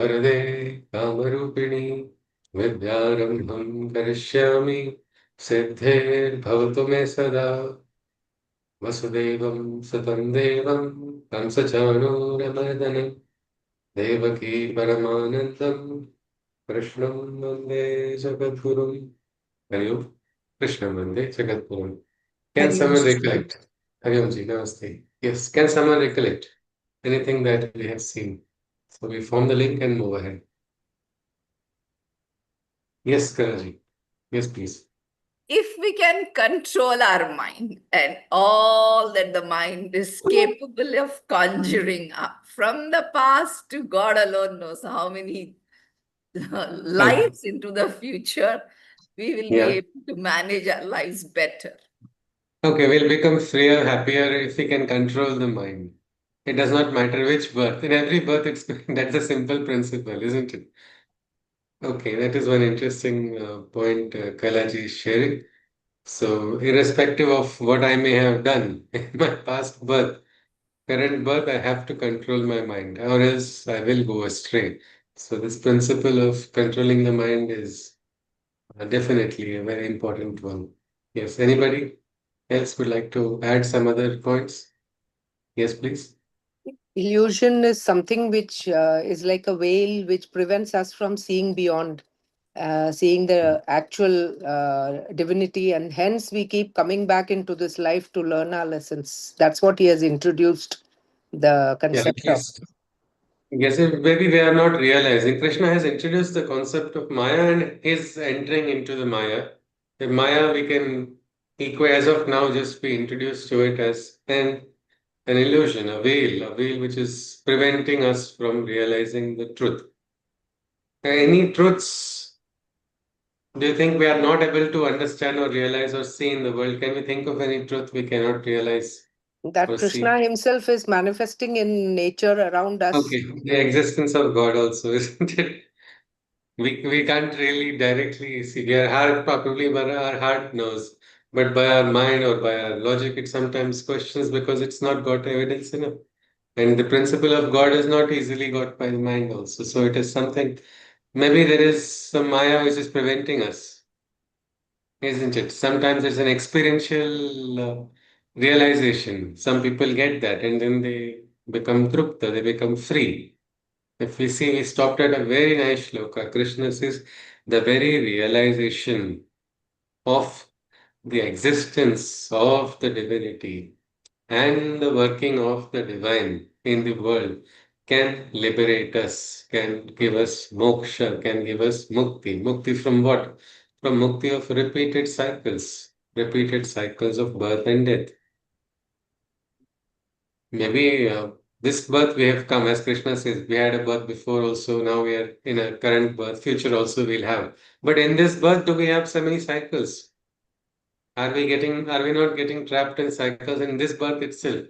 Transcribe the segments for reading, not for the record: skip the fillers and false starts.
वरदे कामरूपिणी विद्यारम्भं करिष्यामि सिद्धिर्भवतु मे सदा वसुदेवं सुतं देवं कंसचाणूरमर्दनं देवकी परमानन्दं कृष्णं वन्दे जगद्गुरुं हरि ओम कृष्णं वन्दे जगद्गुरुं. Can Hari Om. someone recollect? Hari Om ji, namaste. Yes, can someone recollect anything that we have seen? So we form the link and move ahead. Yes, Karaji. Yes, please. If we can control our mind and all that the mind is capable of conjuring up from the past to God alone knows how many Okay. lives into the future, we will be Yeah. able to manage our lives better. Okay, we'll become freer, happier if we can control the mind. It does not matter which birth. In every birth, it's that's a simple principle, isn't it? Okay, that is one interesting point Kalaji is sharing. So, irrespective of what I may have done in my past birth, current birth, I have to control my mind, or else I will go astray. So, this principle of controlling the mind is definitely a very important one. Yes, anybody else would like to add some other points? Yes, please. Illusion is something which is like a veil which prevents us from seeing beyond, seeing the actual divinity, and hence we keep coming back into this life to learn our lessons. That's what he has introduced, the Yeah, at concept of. least. Yes, maybe we are not realizing. Krishna has introduced the concept of Maya and is entering into the Maya. The Maya, we can equate as of now, just be introduced to it as an illusion, a veil which is preventing us from realizing the truth. Any truths do you think we are not able to understand or realize or see in the world? Can we think of any truth we cannot realize That or see? Krishna himself is manifesting in nature around us. Okay, the existence of God also, isn't it? We can't really directly see. We are heart probably, but our heart knows. But by our mind or by our logic, it sometimes questions because it's not got evidence enough. And the principle of God is not easily got by the mind also. So it is something. Maybe there is some Maya which is preventing us, isn't it? Sometimes it's an experiential realization. Some people get that, and then they become trupta, they become free. If we see, we stopped at a very nice shloka. Krishna says, the very realization of the existence of the divinity and the working of the divine in the world can liberate us, can give us moksha, can give us mukti. Mukti from what? From mukti of repeated cycles of birth and death. Maybe this birth we have come, as Krishna says, we had a birth before also, now we are in a current birth, future also we'll have. But in this birth, do we have so many cycles? Are we not getting trapped in cycles in this birth itself?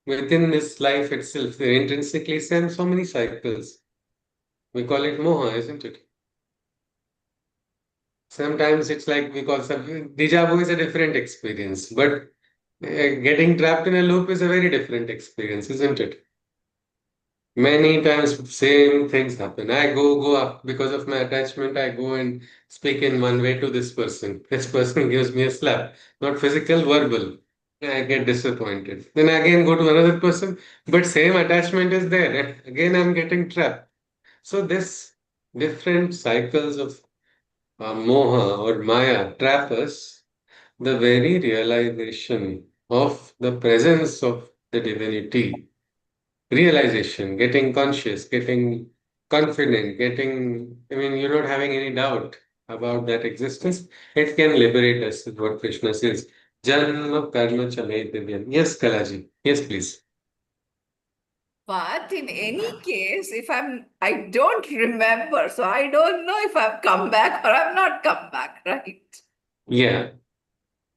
Within this life itself, there intrinsically so many cycles. We call it moha, isn't it? Sometimes it's like we call some deja vu is a different experience, but getting trapped in a loop is a very different experience, isn't it? Many times same things happen. I go up because of my attachment. I go and speak in one way to this person. This person gives me a slap, not physical, verbal. I get disappointed. Then I again go to another person, but same attachment is there. Again, I'm getting trapped. So this different cycles of moha or maya trap us. The very realization of the presence of the divinity realization, getting conscious, getting confident, I mean, you're not having any doubt about that existence. It can liberate us, is what Krishna says. Janma karma chale divyam. Yes, Kalaji. Yes, please. But in any case, I don't remember, so I don't know if I've come back or I've not come back, right? Yeah.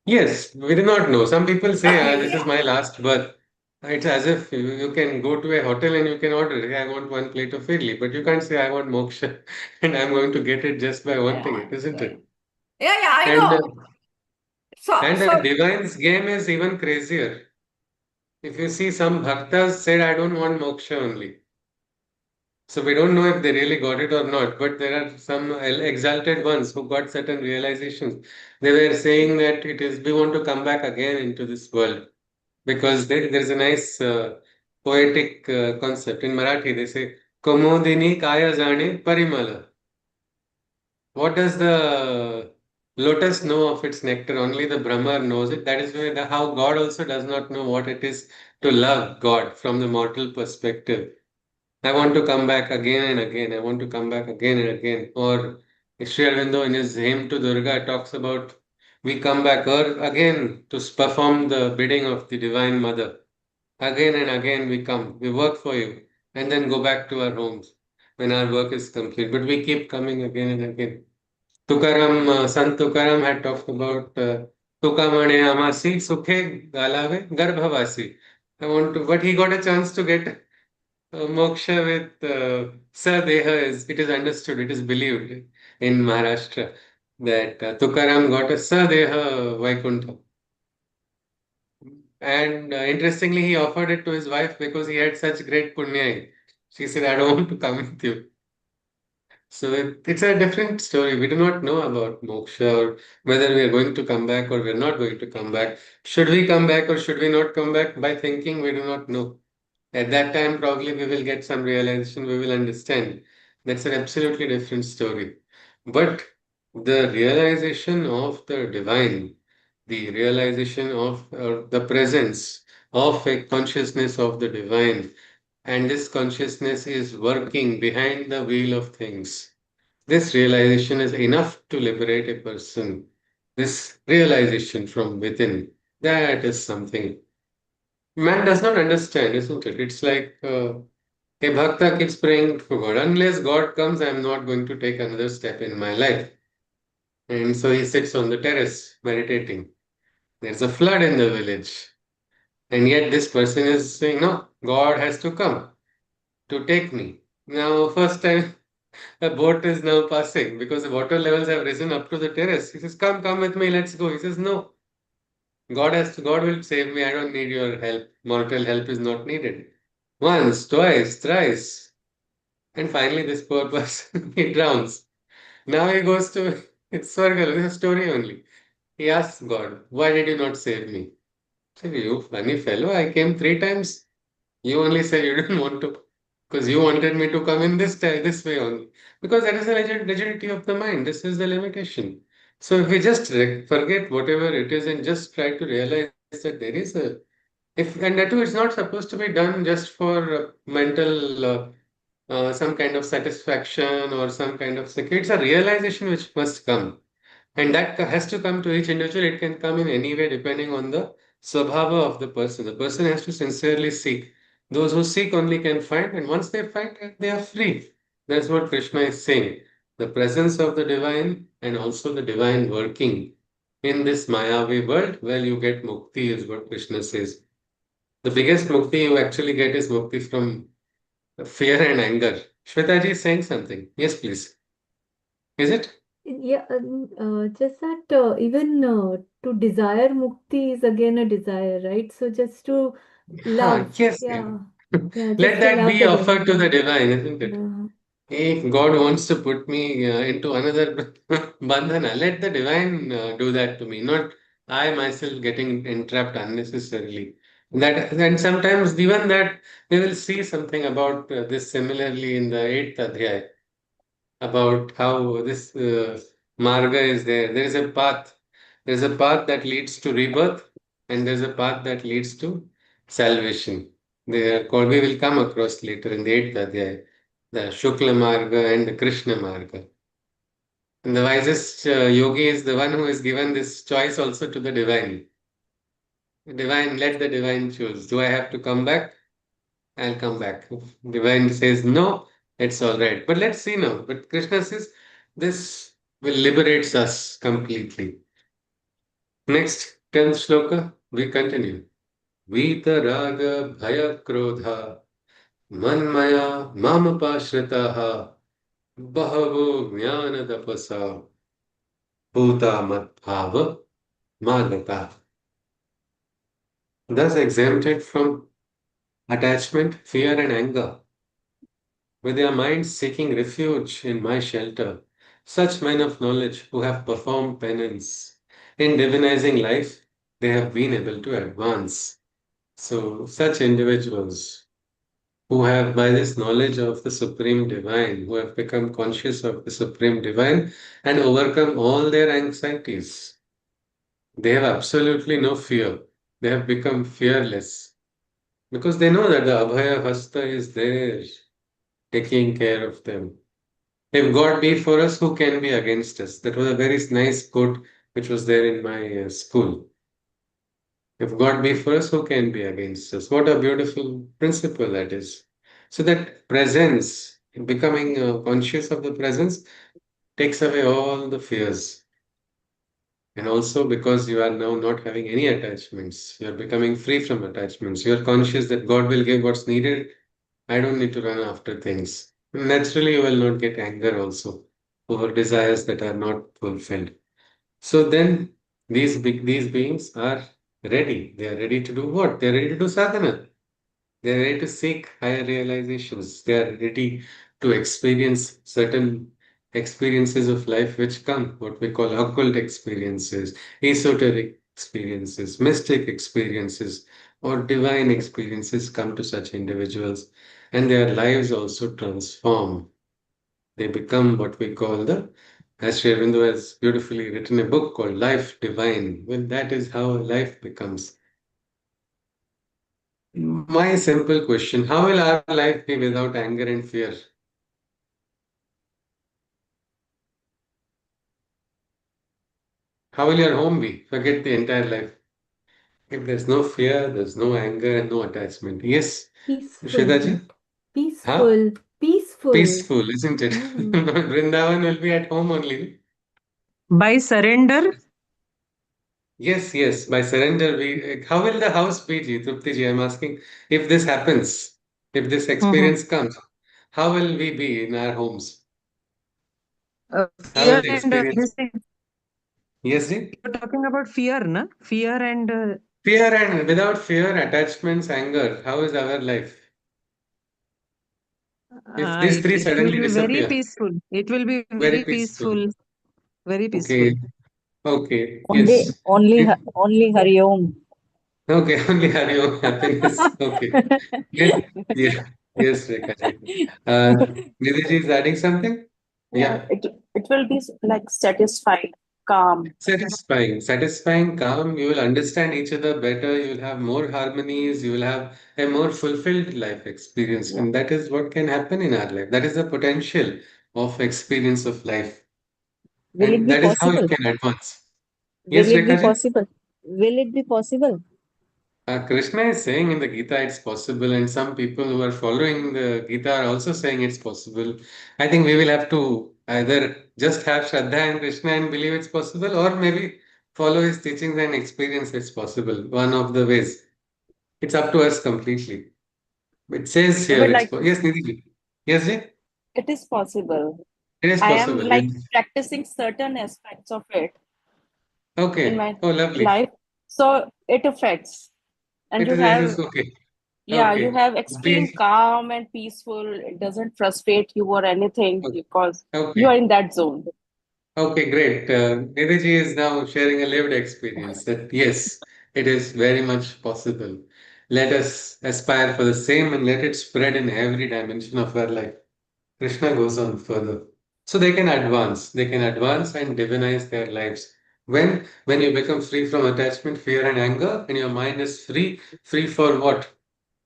Yes, we do not know. Some people say, this is Yeah. my last birth. It's as if you can go to a hotel and you can order, "Hey, I want one plate of idli," but you can't say, I want moksha and I'm going to get it just by wanting Yeah, it, isn't yeah, it? yeah, I And know. So, and so the divine's game is even crazier. If you see some bhaktas said, I don't want moksha only. So we don't know if they really got it or not, but there are some exalted ones who got certain realizations. They were saying that it is we want to come back again into this world because there's a nice poetic concept in Marathi. They say "Komodini kaya jane parimala." What does the lotus know of its nectar? Only the Brahma knows it. That is why how God also does not know what it is to love God from the mortal perspective. I want to come back again and again. I want to come back again and again. Or Sri Aurobindo in his hymn to Durga talks about we come back again to perform the bidding of the Divine Mother. Again and again we come. We work for you and then go back to our homes when our work is complete. But we keep coming again and again. Sant Tukaram had talked about Tukamane Amasi, Sukhe Galave, Garbhavasi. But he got a chance to get Moksha with Sadeha is, it is understood, it is believed in Maharashtra that Tukaram got a Sadeha Vaikuntha. And interestingly, he offered it to his wife because he had such great punya. She said, I don't want to come with you. So it's a different story. We do not know about moksha or whether we are going to come back or we're not going to come back. Should we come back or should we not come back? By thinking, we do not know. At that time, probably we will get some realization, we will understand. That's an absolutely different story. But the realization of the divine, the realization of the presence of a consciousness of the divine, and this consciousness is working behind the wheel of things. This realization is enough to liberate a person. This realization from within, that is something man does not understand, isn't it? It's like a bhakta keeps praying for God. Unless God comes, I'm not going to take another step in my life. And so he sits on the terrace meditating. There's a flood in the village. And yet this person is saying, no, God has to come to take me. Now, first time a boat is now passing because the water levels have risen up to the terrace. He says, come with me, let's go. He says, no, God will save me. I don't need your help. Mortal help is not needed. Once, twice, thrice. And finally, this poor person, he drowns. Now he goes to, it's Swargal, it's a story only. He asks God, why did you not save me? Say, you funny fellow, I came 3 times. You only said you didn't want to, because you wanted me to come in this way only. Because that is the rigidity of the mind. This is the limitation. So if we just forget whatever it is and just try to realize that there is a, if and that too, it's not supposed to be done just for mental some kind of satisfaction or some kind of security. It's a realization which must come. And that has to come to each individual. It can come in any way depending on the swabhava of the person. The person has to sincerely seek. Those who seek only can find, and once they find, they are free. That's what Krishna is saying. The presence of the divine and also the divine working in this Mayavi world, well, you get mukti, is what Krishna says. The biggest mukti you actually get is mukti from fear and anger. Shwetaji is saying something. Yes, please. Is it? Yeah, just that even to desire mukti is again a desire, right? So just to love, Yes. yeah, yeah, Let just to that love be the offered to the divine. divine, isn't it? Yeah. If God wants to put me into another bandhana, let the divine do that to me, not I myself getting entrapped unnecessarily. That and sometimes even that we will see something about this similarly in the eighth adhyay about how this marga is there. There is a path. There is a path that leads to rebirth, and there is a path that leads to salvation. They are called. We will come across later in the eighth adhyay, the Shukla Marga and the Krishna Marga. And the wisest yogi is the one who has given this choice also to the divine. Divine, let the divine choose. Do I have to come back? I'll come back. If divine says no, it's all right. But let's see now. But Krishna says this will liberates us completely. Next, 10th shloka, we continue. Vita raga bhaya krodha manmaya mamapashritaha bahavo jnana tapasa bhuta matbhava magata. Thus exempted from attachment, fear and anger. with their minds seeking refuge in my shelter. Such men of knowledge who have performed penance in divinizing life, they have been able to advance. So, such individuals who have, by this knowledge of the Supreme Divine, who have become conscious of the Supreme Divine and overcome all their anxieties, they have absolutely no fear. They have become fearless because they know that the Abhaya Hasta is there taking care of them. If God be for us, who can be against us? That was a very nice quote which was there in my school. If God be for us, who can be against us? What a beautiful principle that is. So that presence, becoming conscious of the presence, takes away all the fears. And also because you are now not having any attachments, you are becoming free from attachments. You are conscious that God will give what's needed. I don't need to run after things. Naturally, you will not get anger also over desires that are not fulfilled. So then these beings are ready. They are ready to do what? They are ready to do sadhana. They are ready to seek higher realizations. They are ready to experience certain experiences of life which come, what we call occult experiences, esoteric experiences, mystic experiences, or divine experiences come to such individuals, and their lives also transform. They become what we call as Sri Aurobindo has beautifully written a book called Life Divine. Well, that is how life becomes. My simple question, how will our life be without anger and fear? How will your home be? Forget the entire life. If there's no fear, there's no anger and no attachment. Yes, Peaceful, Shwedaji? Huh? peaceful, peaceful. Peaceful, isn't it? Hmm. Vrindavan will be at home only. By surrender, Yes, yes. By surrender, how will the house be, Ji? Trupti ji, I'm asking. If this happens, if this mhm, experience comes, how will we be in our homes? How will fear the and experience? this thing, Yes, Ji? you're talking about fear, na? Fear and Fear and without fear, attachments, anger, how is our life? If these three it will suddenly be very disappear, peaceful. It will be very very peaceful. peaceful, very Okay, peaceful. okay, Only, yes. only, If- only Hari Om. Okay, only have your happiness. Okay. Yes, yeah, yes, Rekha ji. Nidhi ji is adding something? Yeah, Yeah. it will be like satisfied, calm. Satisfying, satisfying, calm. You will understand each other better. You will have more harmonies. You will have a more fulfilled life experience. Yeah. And that is what can happen in our life. That is the potential of experience of life. Will it And be that is how you possible? can advance. Will Yes, it be Rekha ji? possible? Will it be possible? Krishna is saying in the Gita it's possible, and some people who are following the Gita are also saying it's possible. I think we will have to either just have Shraddha in Krishna and believe it's possible, or maybe follow his teachings and experience it's possible. One of the ways. It's up to us completely. It says No, here but it's like yes, Nidhi. Yes, ji? it is possible. It is I am possible. like practicing certain aspects of it in Okay. my Oh, lovely. life. So it affects. And It you is. It have, is okay. yeah, you Okay. have extreme Be calm and peaceful. It doesn't frustrate you or anything because you are okay. in that zone. Okay, great. Nidhi is now sharing a lived experience that yes, it is very much possible. Let us aspire for the same and let it spread in every dimension of our life. Krishna goes on further. So they can advance. They can advance and divinize their lives. When you become free from attachment, fear, and anger, and your mind is free, free for what?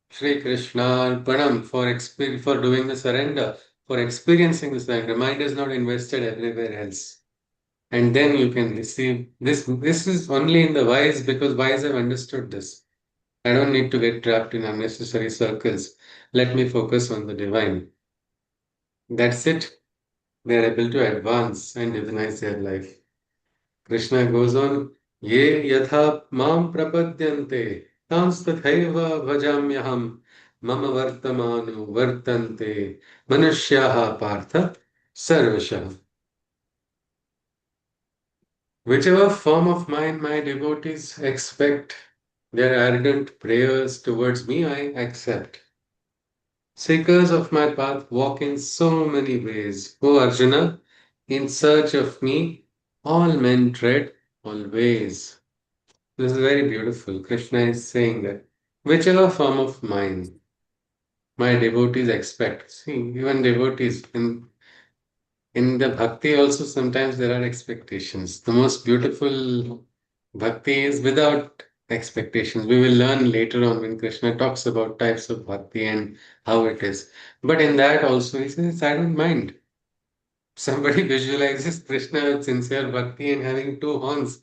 Shri Krishna, Pranam, for doing the surrender, for experiencing the surrender. Mind is not invested everywhere else, and then you can receive this is only in the wise because wise have understood this. I don't need to get trapped in unnecessary circles. Let me focus on the divine. That's it. They are able to advance and divinize their life. Krishna goes on, Ye yatha mam prapadyante tams tathaiva bhajamyaham mama vartamanu vartante manushyaha partha sarvashah. Whichever form of mine my devotees expect their ardent prayers towards me, I accept. Seekers of my path walk in so many ways. O Arjuna, in search of me, all men tread always. This is very beautiful. Krishna is saying that whichever form of mine my devotees expect. See, even devotees in the bhakti also sometimes there are expectations. The most beautiful bhakti is without expectations. We will learn later on when Krishna talks about types of bhakti and how it is. But in that also he says, I don't mind. Somebody visualizes Krishna with sincere bhakti and having two horns.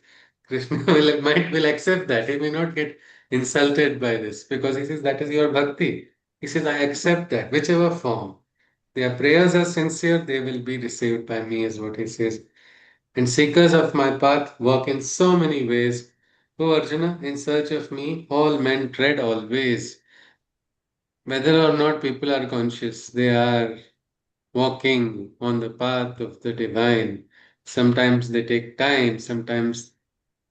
Krishna will accept that. He may not get insulted by this because he says that is your bhakti. He says, I accept that, whichever form. Their prayers are sincere, they will be received by me, is what he says. And seekers of my path walk in so many ways. O Arjuna, in search of me, all men tread always. Whether or not people are conscious, they are walking on the path of the divine. Sometimes they take time, sometimes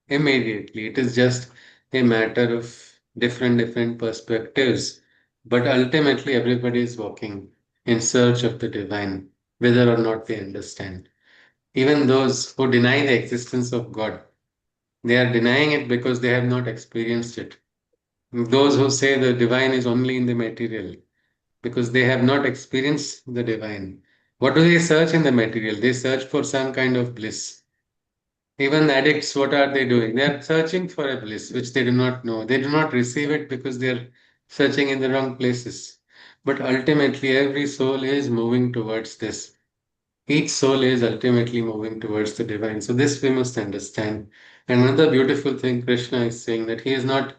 immediately. It is just a matter of different perspectives. But ultimately, everybody is walking in search of the divine, whether or not they understand. Even those who deny the existence of God, they are denying it because they have not experienced it. Those who say the divine is only in the material, because they have not experienced the divine. What do they search in the material? They search for some kind of bliss. Even addicts, what are they doing? They are searching for a bliss which they do not know. They do not receive it because they are searching in the wrong places. But ultimately, every soul is moving towards this. Each soul is ultimately moving towards the divine. So, this we must understand. And another beautiful thing Krishna is saying that he is not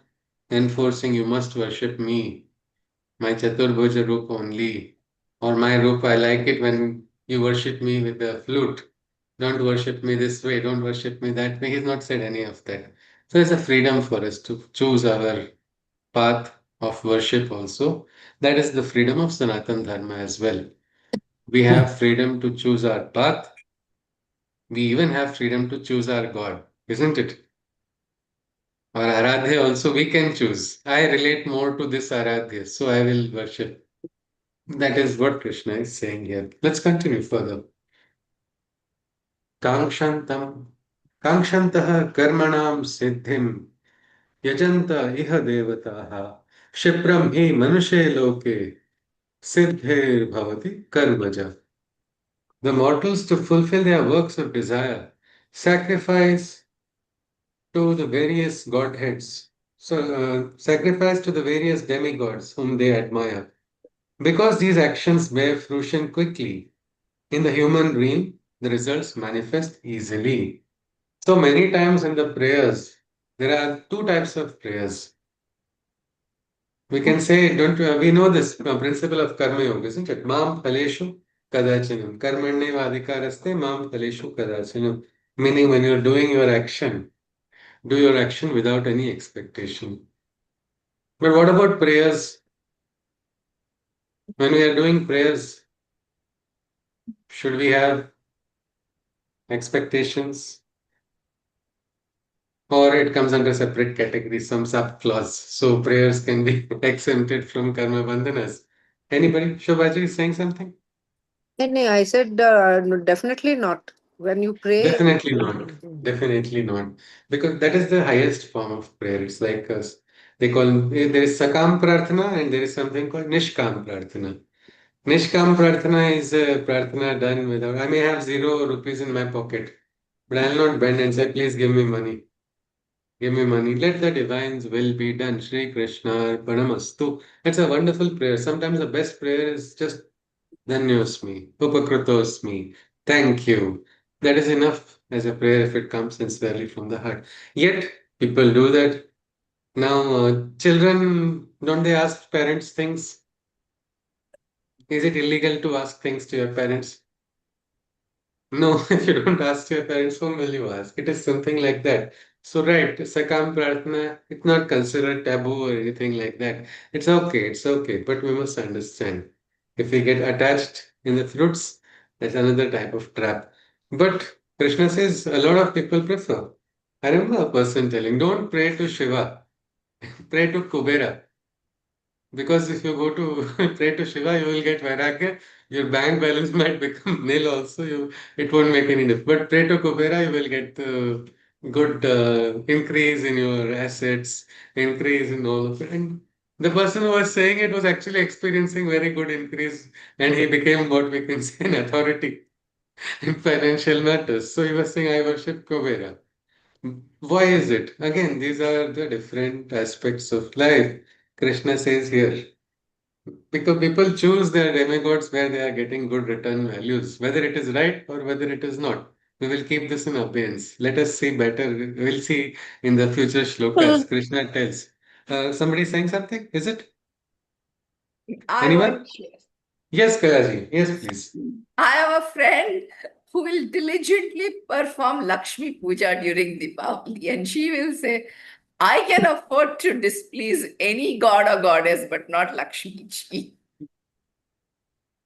enforcing you must worship me, my Chatur-bhuja Roop only, or my Roop. I like it when you worship me with the flute. Don't worship me this way, don't worship me that way. He's not said any of that. So it's a freedom for us to choose our path of worship also. That is the freedom of Sanatan Dharma as well. We have freedom to choose our path. We even have freedom to choose our God, isn't it? Our Aradhya also we can choose. I relate more to this Aradhya, so I will worship. That is what Krishna is saying here. Let's continue further. काङ्क्षन्तम् काङ्क्षन्तः कर्मणां सिद्धिं यजन्त इह देवताः क्षिप्रं हि मनुष्ये लोके सिद्धिर्भवति कर्मजा. The mortals to fulfill their works of desire sacrifice to the various godheads. Sacrifice to the various demigods whom they admire. Because these actions bear fruition quickly, in the human realm, the results manifest easily. So many times in the prayers, there are two types of prayers. We can say, don't we know this principle of karma yoga, isn't it? Mam phaleshu kadachanam. Karmanyeva adhikaraste mam phaleshu kadachanam. Meaning when you're doing your action, do your action without any expectation. But what about prayers? When we are doing prayers, should we have expectations? Or it comes under separate category, some sub clause. So prayers can be exempted from karma bandhanas. Anybody? Shobhaji is saying something? No, I said no, definitely not. When you pray, Definitely not. Definitely not. Because that is the highest form of prayer. It's like they call there is Sakam Prarthana and there is something called Nishkam Prarthana. Nishkam Prarthana is a Prarthana done without. I may have 0 rupees in my pocket, but I'll not bend and say, please give me money. Give me money. Let the divine's will be done. Shri Krishna Paramastu. It's a wonderful prayer. Sometimes the best prayer is just Dhanyosmi, Upakritosmi. Thank you. That is enough as a prayer if it comes sincerely from the heart. Yet people do that. Now, children, don't they ask parents things? Is it illegal to ask things to your parents? No, if you don't ask your parents, whom will you ask? It is something like that. So, right, Sakam Prarthana, it's not considered taboo or anything like that. It's okay, but we must understand. If we get attached in the fruits, that's another type of trap. But Krishna says a lot of people prefer. I remember a person telling, don't pray to Shiva, pray to Kubera. Because if you go to pray to Shiva, you will get Vairagya. Your bank balance might become nil also. It won't make any difference. But pray to Kubera, you will get good increase in your assets, increase in all of it. And the person who was saying it was actually experiencing very good increase, and he became what we can say an authority in financial matters. So he was saying, I worship Kubera. Why is it? Again, these are the different aspects of life. Krishna says here. Because people choose their demigods where they are getting good return values, whether it is right or whether it is not. We will keep this in abeyance. Let us see better. We'll see in the future shlokas. Krishna tells. Somebody saying something? Is it? I Anyone? want to share. Yes, Kalaji. Yes, please. I have a friend who will diligently perform Lakshmi Puja during Deepavali, and she will say, I can afford to displease any god or goddess, but not Lakshmi ji.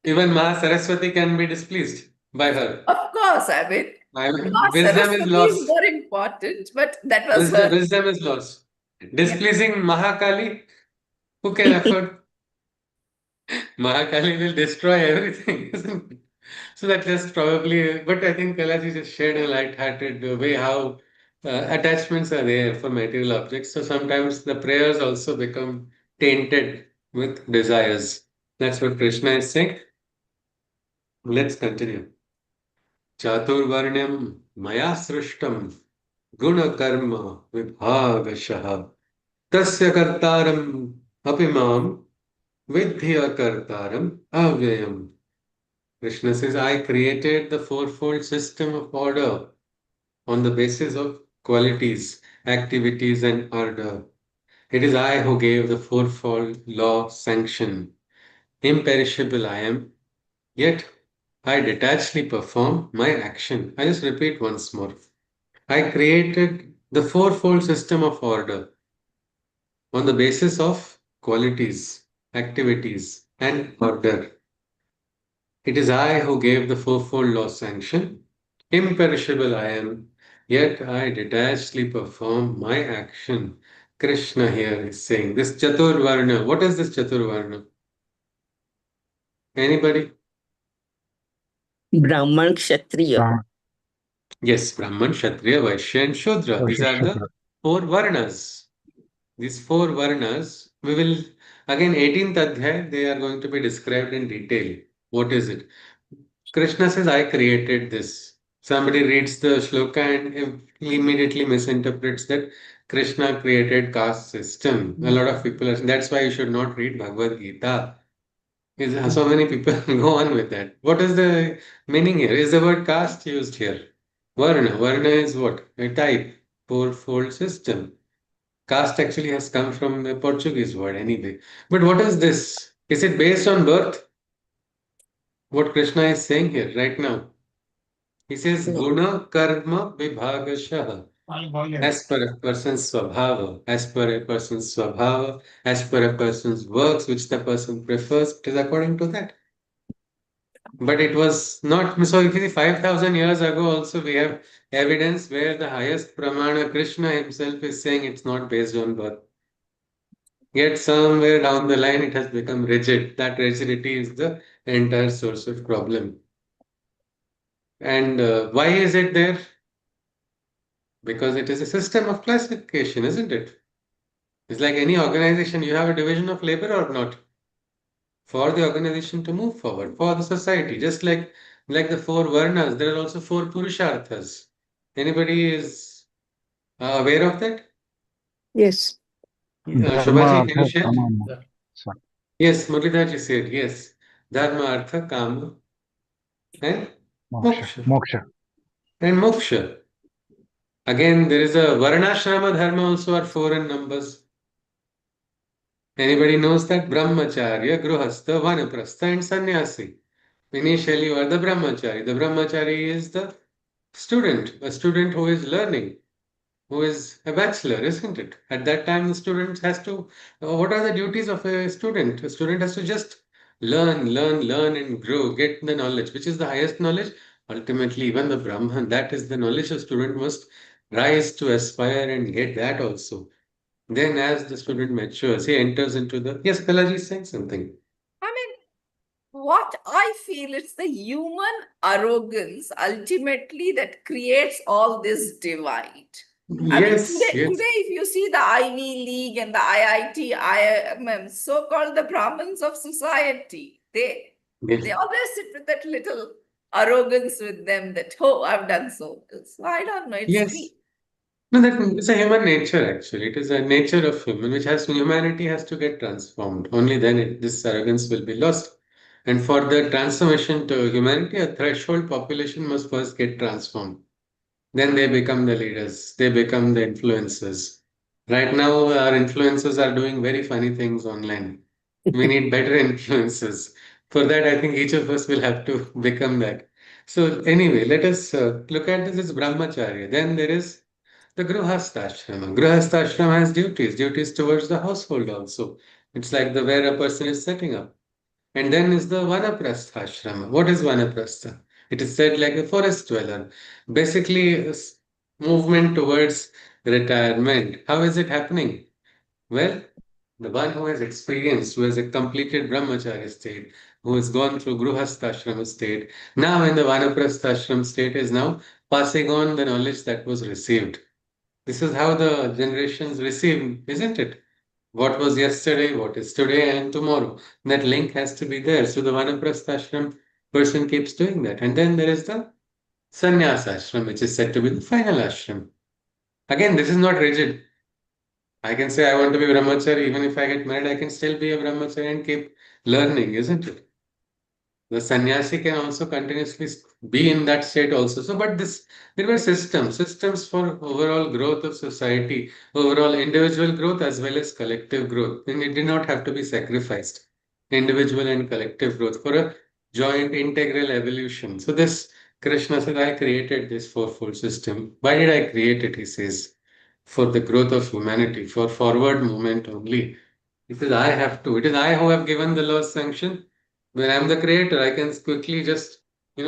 Even Ma Saraswati can be displeased by her. Of course, I mean, I mean, Ma wisdom is Saraswati is lost. more important, but that was Wisdom, her. wisdom is lost. Yeah. Displeasing Mahakali, who can afford? Mahakali will destroy everything, isn't it? So that just probably, but I think Kalaji just shared a light-hearted way how attachments are there for material objects. So sometimes the prayers also become tainted with desires. That's what Krishna is saying. Let's continue. Chatur-varnam maya srishtam guna karma vibhagashah tasya kartaram apimam vidhya kartaram avyayam. Krishna says, I created the fourfold system of order on the basis of qualities, activities, and order. It is I who gave the fourfold law sanction. Imperishable I am, yet I detachedly perform my action. I just repeat once more. I created the fourfold system of order on the basis of qualities, activities, and order. It is I who gave the fourfold law sanction. Imperishable I am, yet I detachedly perform my action. Krishna here is saying this Chatur-varna. What is this Chatur-varna? Anybody? Brahman, Kshatriya. Yes, Brahman, Kshatriya, Vaishya, and Shudra. These are the four varnas. These four varnas, we will again 18th adhyay, they are going to be described in detail. What is it? Krishna says, I created this. Somebody reads the shloka and immediately misinterprets that Krishna created caste system. A lot of people are, that's why you should not read Bhagavad Gita. So many people go on with that. What is the meaning here? Is the word caste used here? Varna. Varna is what? A type, fourfold system. Caste actually has come from the Portuguese word anyway. But what is this? Is it based on birth? What Krishna is saying here right now? He says No. guna karma vibhagashah. As per a person's swabhava, as per a person's swabhava, as per a person's works, which the person prefers, it is according to that. But it was not so. If you see 5,000 years ago, also we have evidence where the highest pramana, Krishna himself, is saying it's not based on birth. Yet somewhere down the line, it has become rigid. That rigidity is the entire source of problem. And why is it there? Because it is a system of classification, isn't it? It's like any organization, you have a division of labor or not for the organization to move forward, for the society. Just like the four varnas, there are also four purusharthas. Anybody is aware of that? Yes. Shobhaji, can you share? Yes, Muralidharji said yes. Dharma, artha, kama, and moksha. And moksha. Again, there is a varnashrama dharma also are four in numbers. Anybody knows that? Brahmacharya, Gruhastha, Vanaprastha, and Sannyasi. Initially, you are the Brahmachari. The Brahmachari is the student, a student who is learning, who is a bachelor, isn't it? At that time, the student has to. What are the duties of a student? A student has to just learn, and grow, get the knowledge, which is the highest knowledge. Ultimately, even the Brahman, that is the knowledge a student must rise to aspire and get that also. Then, as the student matures, he enters into the. Yes, Balaji is saying something. I mean, what I feel it's the human arrogance ultimately that creates all this divide. I mean, Yes, today, yes, if you see the Ivy League and the IIT, IIM, so-called the Brahmins of society, they yes. always sit with that little arrogance with them that, oh, I've done so. So I don't know. It's Yes. No, that it's a human nature actually. It is a nature of human, which has humanity has to get transformed. Only then this arrogance will be lost. And for the transformation to humanity, a threshold population must first get transformed. Then they become the leaders. They become the influencers. Right now, our influencers are doing very funny things online. We need better influencers. For that, I think each of us will have to become that. So anyway, let us look at this as brahmacharya. Then there is the Grihastha-ashrama. Grihastha-ashrama has duties towards the household also. It's like the where a person is setting up. And then is the Vanaprastha-ashrama. What is Vanaprastha? It is said like a forest dweller. Basically, movement towards retirement. How is it happening? Well, the one who has experienced, who has a completed brahmacharya state, who has gone through Grihastha-ashrama state, now in the Vanaprastha-ashrama state is now passing on the knowledge that was received. This is how the generations receive, isn't it? What was yesterday, what is today, and tomorrow. That link has to be there. So the Vanaprastha ashram person keeps doing that. And then there is the Sannyasa ashram, which is said to be the final ashram. Again, this is not rigid. I can say I want to be brahmachari, even if I get married, I can still be a brahmachari and keep learning, isn't it? The sannyasi can also continuously be in that state also. So, but this there were systems for overall growth of society, overall individual growth as well as collective growth. And it did not have to be sacrificed, individual and collective growth for a joint integral evolution. So this Krishna said, I created this fourfold system. Why did I create it? He says, for the growth of humanity, for forward movement only. It is I have to. It is I who have given the law's sanction. When I'm the creator, I can quickly just,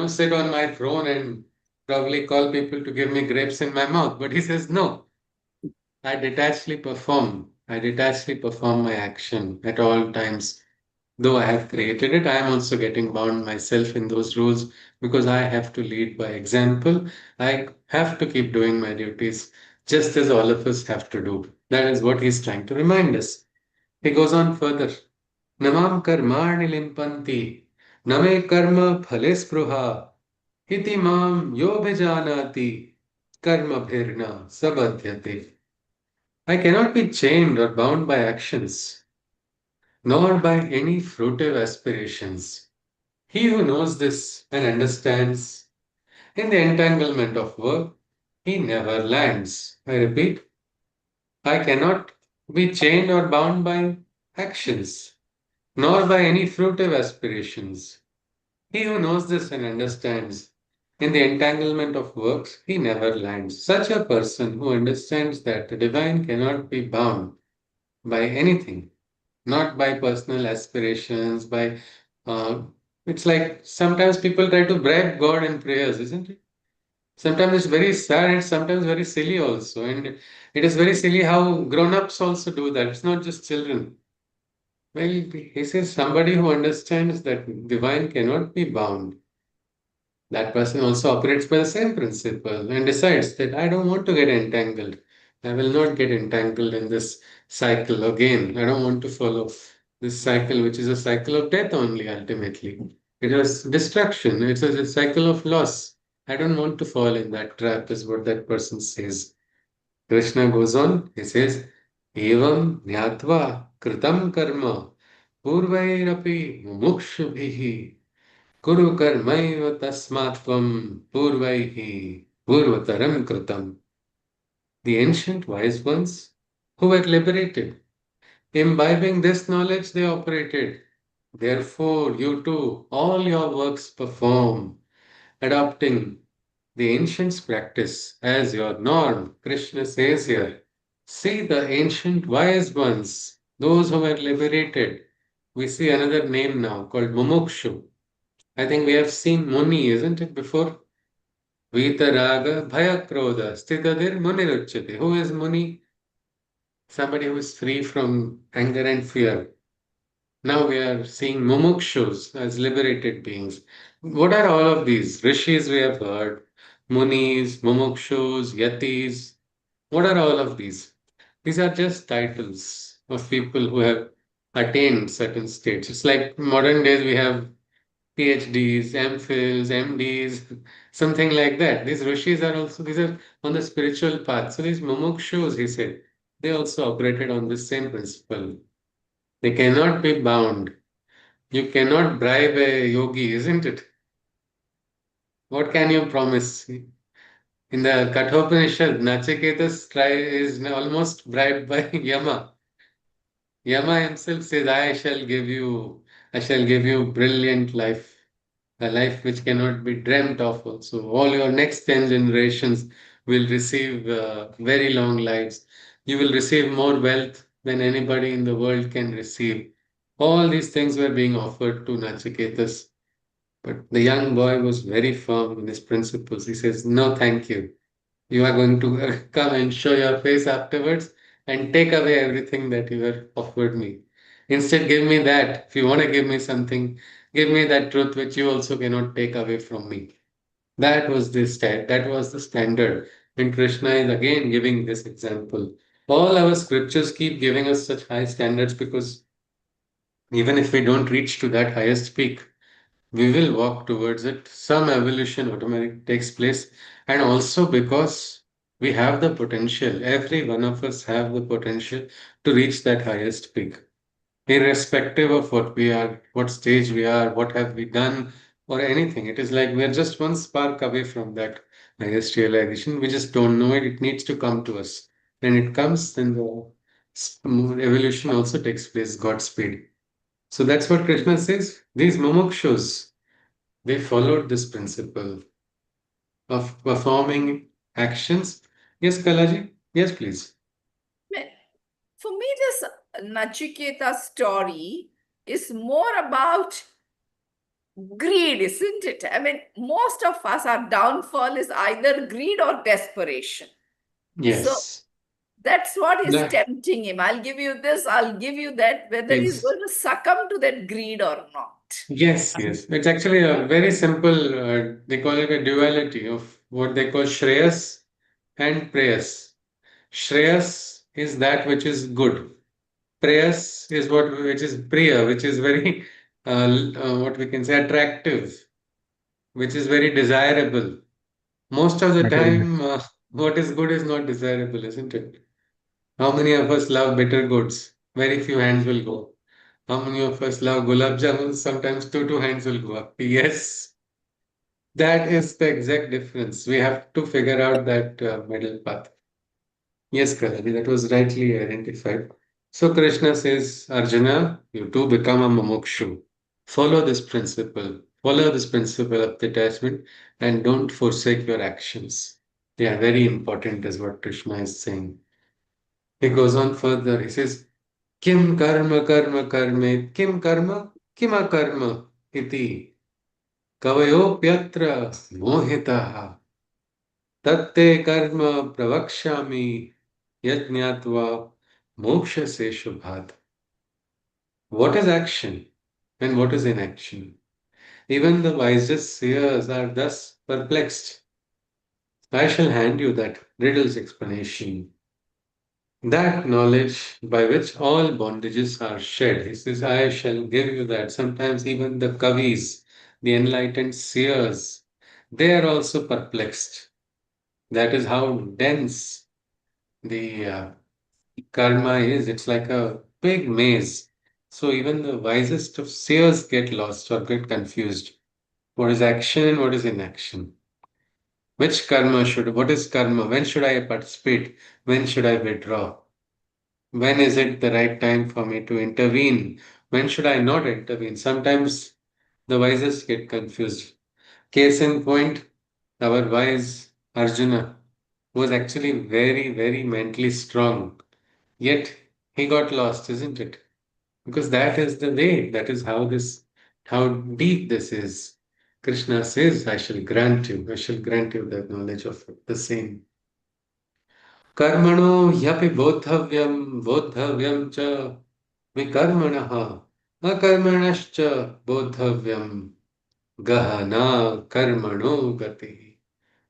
sit on my throne and probably call people to give me grapes in my mouth. But he says, no, I detachedly perform. I detachedly perform my action at all times. Though I have created it, I am also getting bound myself in those rules because I have to lead by example. I have to keep doing my duties just as all of us have to do. That is what he's trying to remind us. He goes on further. Namam karmani limpanti, name karma phale spruha, iti mam yo bhijanati, karma bhirna sabadhyate. I cannot be chained or bound by actions, nor by any fruitive aspirations. He who knows this and understands in the entanglement of work, he never lands. I repeat, I cannot be chained or bound by actions, nor by any fruitive aspirations. He who knows this and understands in the entanglement of works, he never lands. Such a person who understands that the divine cannot be bound by anything, not by personal aspirations, by it's like sometimes people try to bribe God in prayers, isn't it? Sometimes it's very sad and sometimes very silly also. And it is very silly how grown-ups also do that. It's not just children. Well, he says somebody who understands that divine cannot be bound. That person also operates by the same principle and decides that I don't want to get entangled. I will not get entangled in this cycle again. I don't want to follow this cycle, which is a cycle of death only ultimately. It is destruction, it's a cycle of loss. I don't want to fall in that trap, is what that person says. Krishna goes on, he says, Evam Nyatva Kritam Karma Purvairapi Mumukshubhihi Kuru karmaiva tasmatvam purvaihi purvataram kritam. The ancient wise ones who were liberated, imbibing this knowledge they operated. Therefore, you too, all your works perform, adopting the ancients' practice as your norm. Krishna says here, see the ancient wise ones, those who were liberated. We see another name now called Mumukshu. I think we have seen Muni, isn't it, before? Vitaraga Bhayakrodha Sthitadir Muniruchyate. Who is Muni? somebody who is free from anger and fear. Now we are seeing mumukshus as liberated beings. What are all of these? Rishis we have heard, munis, mumukshus, yatis. What are all of these? These are just titles of people who have attained certain states. It's like modern days we have PhDs, MPhils, MDs, something like that. These rishis are also, these are on the spiritual path. So these mumukshus, he said, they also operated on this same principle. They cannot be bound. You cannot bribe a yogi, isn't it? What can you promise? In the Kathopanishad, Nachiketas is almost bribed by Yama. Yama himself says, I shall give you brilliant life, a life which cannot be dreamt of also. All your next 10 generations will receive very long lives. You will receive more wealth than anybody in the world can receive. All these things were being offered to Nachiketas. But the young boy was very firm in his principles. He says, no, thank you. You are going to come and show your face afterwards and take away everything that you have offered me. Instead, give me that. If you want to give me something, give me that truth which you also cannot take away from me. That was the standard. And Krishna is again giving this example. All our scriptures keep giving us such high standards because even if we don't reach to that highest peak, we will walk towards it. Some evolution automatically takes place, and also because we have the potential, every one of us have the potential to reach that highest peak, irrespective of what we are, what stage we are, what have we done, or anything. It is like we are just one spark away from that highest realization. We just don't know it. It needs to come to us. When it comes, then the evolution also takes place, Godspeed. So that's what Krishna says. These mumukshus, they followed this principle of performing actions. Yes, Kalaji? Yes, please. For me, this Nachiketa story is more about greed, isn't it? I mean, most of us, our downfall is either greed or desperation. So Yes. that's what is That tempting him. I'll give you this, I'll give you that, whether he's is, going to succumb to that greed or not. yes. It's actually a very simple, they call it a duality of what they call Shreyas and Preyas. Shreyas is that which is good. Preyas is which is Priya, which is very, what we can say, attractive, which is very desirable. Most of the time, what is good is not desirable, isn't it? How many of us love bitter goods? Very few hands will go. How many of us love gulab jamuns? Sometimes two hands will go up. Yes, that is the exact difference. We have to figure out that middle path. Yes, Kalari, that was rightly identified. So Krishna says, Arjuna, you too become a mumukshu. Follow this principle of detachment and don't forsake your actions. They are very important, is what Krishna is saying. He goes on further. He says, Kim karma karma karme, kim karma, kima karma iti. Kavayopyatra mohitaha. Tatte karma pravakshami yajñatva moksha se shubhat. What is action and what is inaction? Even the wisest seers are thus perplexed. I shall hand you that riddle's explanation. That knowledge by which all bondages are shed. He says, I shall give you that. Sometimes even the kavis, the enlightened seers, they are also perplexed. That is how dense the karma is. It's like a big maze. So even the wisest of seers get lost or get confused. What is action and what is inaction? What is karma? When should I participate? When should I withdraw? When is it the right time for me to intervene? When should I not intervene? Sometimes the wisest get confused. Case in point, our wise Arjuna was actually very, very mentally strong. Yet he got lost, isn't it? Because that is the way, how deep this is. Krishna says, I shall grant you the knowledge of the same. Karmano hyapi bodhavyam bodhavyam cha vikarmanaha akarmanascha bodhavyam gahana karmano gati.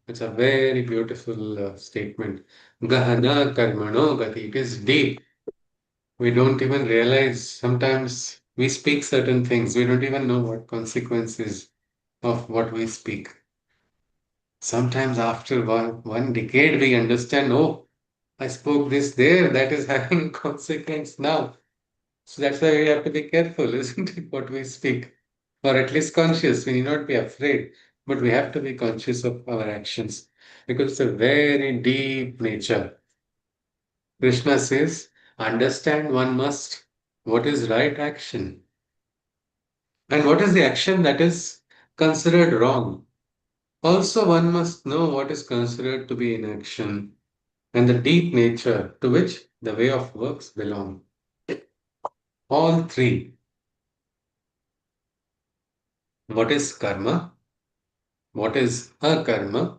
It's a very beautiful statement. Gahana karmano gati. It is deep. We don't even realize sometimes we speak certain things. We don't even know what consequences of what we speak. Sometimes after one decade, we understand, oh, I spoke this there, that is having consequence now. So that's why we have to be careful, isn't it, what we speak? Or at least conscious. We need not be afraid, but we have to be conscious of our actions because it's a very deep nature. Krishna says, understand one must what is right action and what is the action that is considered wrong. Also, one must know what is considered to be inaction and the deep nature to which the way of works belong. All three. What is karma? What is akarma?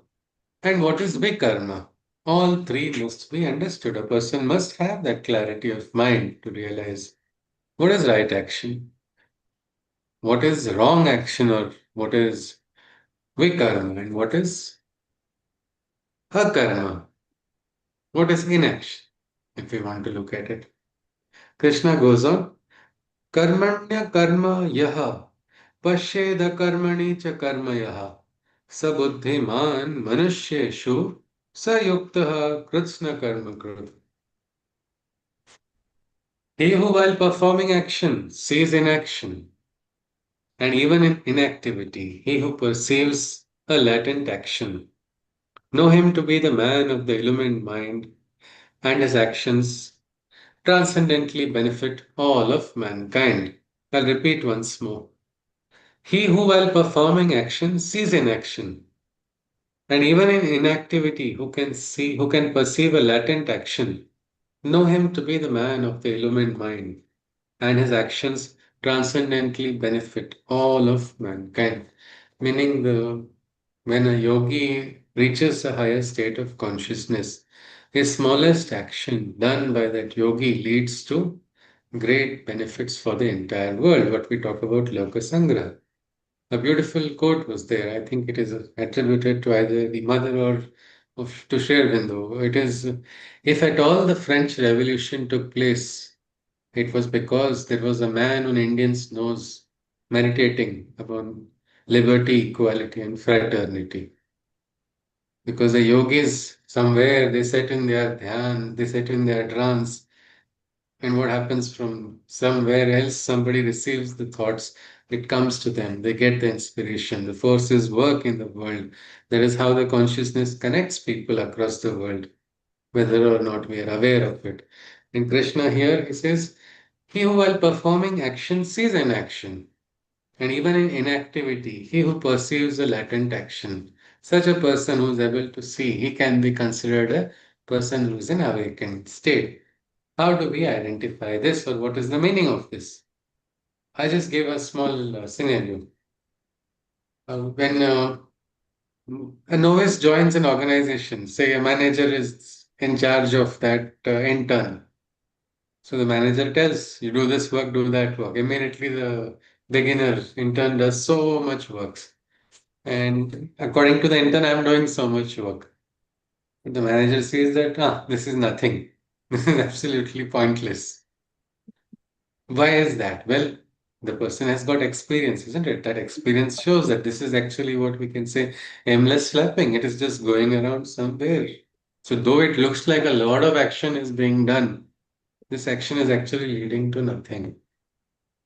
And what is vikarma? All three must be understood. A person must have that clarity of mind to realize what is right action, what is wrong action, or what is vikarma, and what is akarma, what is inaction, if we want to look at it. Krishna goes on, Karmanya karma yaha Pashyeda karmani cha karma yaha Sabuddhiman manusyeshu Sayuktaha kritsna karma krit. He who while performing action sees inaction, and even in inactivity, he who perceives a latent action, know him to be the man of the illumined mind, and his actions transcendently benefit all of mankind. I'll repeat once more. He who while performing action sees inaction, and even in inactivity, who can perceive a latent action, know him to be the man of the illumined mind, and his actions transcendently benefit all of mankind. Meaning, when a yogi reaches a higher state of consciousness, his smallest action done by that yogi leads to great benefits for the entire world. What we talk about Lokasangra. A beautiful quote was there. I think it is attributed to either the mother or to Sherbindo. It is, if at all the French Revolution took place, it was because there was a man on Indians' nose meditating upon liberty, equality, and fraternity. Because the yogis somewhere they sit in their dhyan, they sit in their trance, and what happens from somewhere else, somebody receives the thoughts, it comes to them, they get the inspiration, the forces work in the world. That is how the consciousness connects people across the world, whether or not we are aware of it. In Krishna here, he says, he who while performing action sees an action, and even in inactivity, he who perceives a latent action. Such a person who is able to see, he can be considered a person who is in awakened state. How do we identify this, or what is the meaning of this? I just gave a small scenario. When a novice joins an organization, say a manager is in charge of that intern. So the manager tells you do this work, do that work. Immediately the beginner intern does so much works. And according to the intern, I'm doing so much work. But the manager says that, this is nothing. This is absolutely pointless. Why is that? Well, the person has got experience, isn't it? That experience shows that this is actually what we can say aimless slapping. It is just going around somewhere. So, though it looks like a lot of action is being done, this action is actually leading to nothing.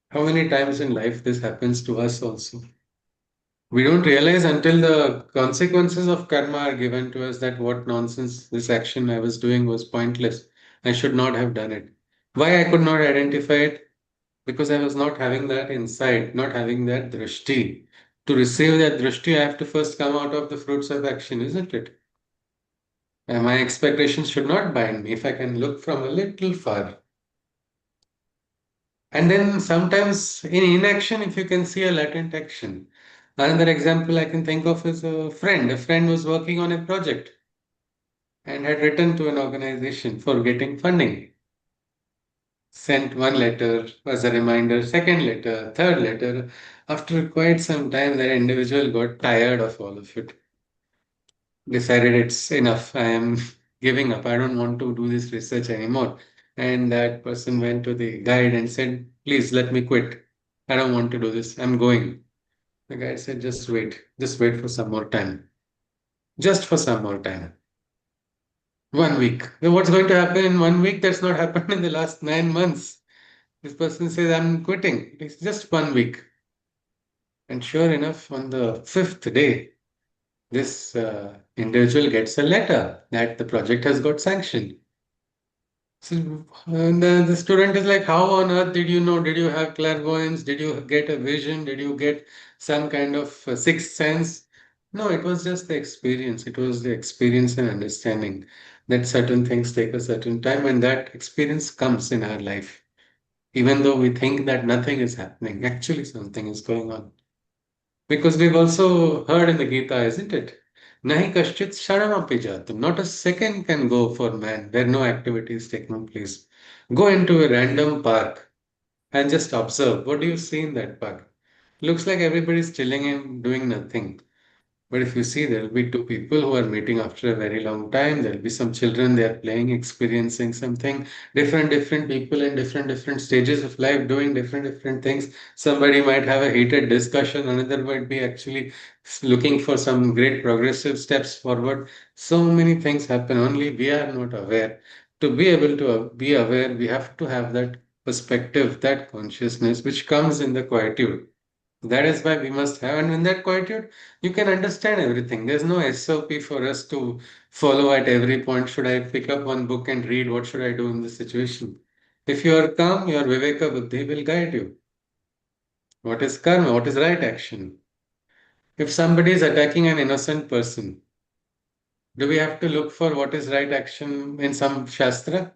How many times in life this happens to us also? We don't realize until the consequences of karma are given to us that what nonsense this action I was doing was pointless. I should not have done it. Why I could not identify it? Because I was not having that insight, not having that drishti. To receive that drishti, I have to first come out of the fruits of action, isn't it? And my expectations should not bind me if I can look from a little far. And then sometimes in inaction, if you can see a latent action. Another example I can think of is a friend. A friend was working on a project. and had written to an organization for getting funding. Sent one letter as a reminder, second letter, third letter. After quite some time, that individual got tired of all of it, decided it's enough. I am giving up. I don't want to do this research anymore. And that person went to the guide and said, please let me quit. I don't want to do this. I'm going. The guide said, just wait for some more time. Just for some more time. 1 week. Then what's going to happen in 1 week? That's not happened in the last 9 months. This person says, I'm quitting. It's just 1 week. And sure enough, on the fifth day, this individual gets a letter that the project has got sanctioned. So the student is like, how on earth did you know? Did you have clairvoyance? Did you get a vision? Did you get some kind of sixth sense? No, it was just the experience. It was the experience and understanding that certain things take a certain time, and that experience comes in our life. Even though we think that nothing is happening, actually something is going on. Because we've also heard in the Gita, isn't it? Nahi kaschit sharanamapi jatam. Not a second can go for man where no activity is taking place. Go into a random park and just observe. What do you see in that park? Looks like everybody's chilling and doing nothing. But if you see, there will be two people who are meeting after a very long time. There will be some children, they are playing, experiencing something. Different people in different stages of life doing different things. Somebody might have a heated discussion, another might be actually looking for some great progressive steps forward. So many things happen, only we are not aware. To be able to be aware, we have to have that perspective, that consciousness, which comes in the quietude. That is why we must have, and in that quietude, you can understand everything. There's no SOP for us to follow at every point. Should I pick up one book and read? What should I do in this situation? If you are calm, your Viveka Buddhi will guide you. What is karma? What is right action? If somebody is attacking an innocent person, do we have to look for what is right action in some shastra?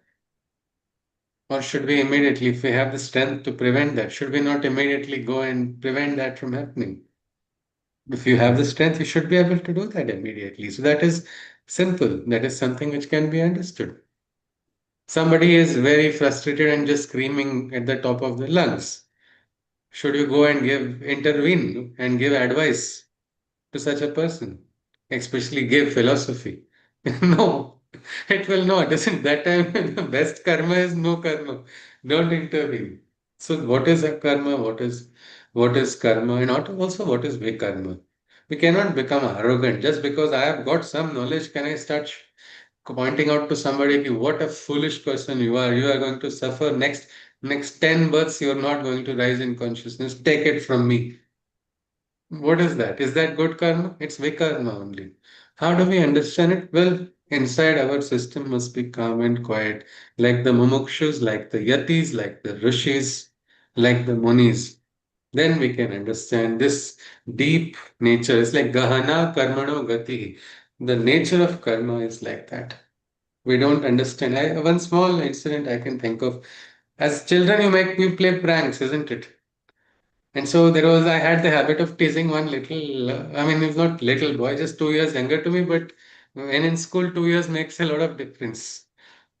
Or should we immediately, if we have the strength to prevent that, should we not immediately go and prevent that from happening? If you have the strength, you should be able to do that immediately. So that is simple. That is something which can be understood. Somebody is very frustrated and just screaming at the top of the lungs. Should you go and intervene and give advice to such a person, especially give philosophy? No, it will not. Isn't that time the best karma is no karma. Don't intervene. So what is a karma? What is karma? And also what is vikarma? We cannot become arrogant just because I have got some knowledge. Can I start pointing out to somebody, "Ki, what a foolish person you are. You are going to suffer next 10 births. You are not going to rise in consciousness. Take it from me." What is that? Is that good karma? It's vikarma only. How do we understand it? Well, inside our system must be calm and quiet, like the mumukshus, like the yatis, like the rishis, like the munis. Then we can understand this deep nature. It's like gahana karmano gati. The nature of karma is like that. We don't understand. One small incident I can think of. As children, you make me play pranks, isn't it? And so I had the habit of teasing one little, I mean, he's not little boy, just 2 years younger to me, but when in school, 2 years makes a lot of difference.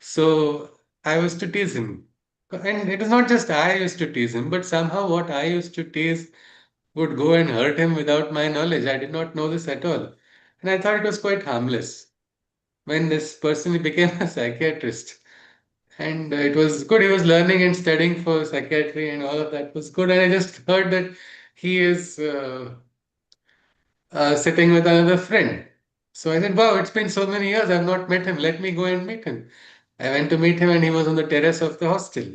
So I was to tease him. And it is not just I used to tease him, but somehow what I used to tease would go and hurt him without my knowledge. I did not know this at all. And I thought it was quite harmless. When this person became a psychiatrist, and it was good. He was learning and studying for psychiatry, and all of that was good. And I just heard that he is sitting with another friend. So I said, "Wow, it's been so many years. I've not met him. Let me go and meet him." I went to meet him, and he was on the terrace of the hostel.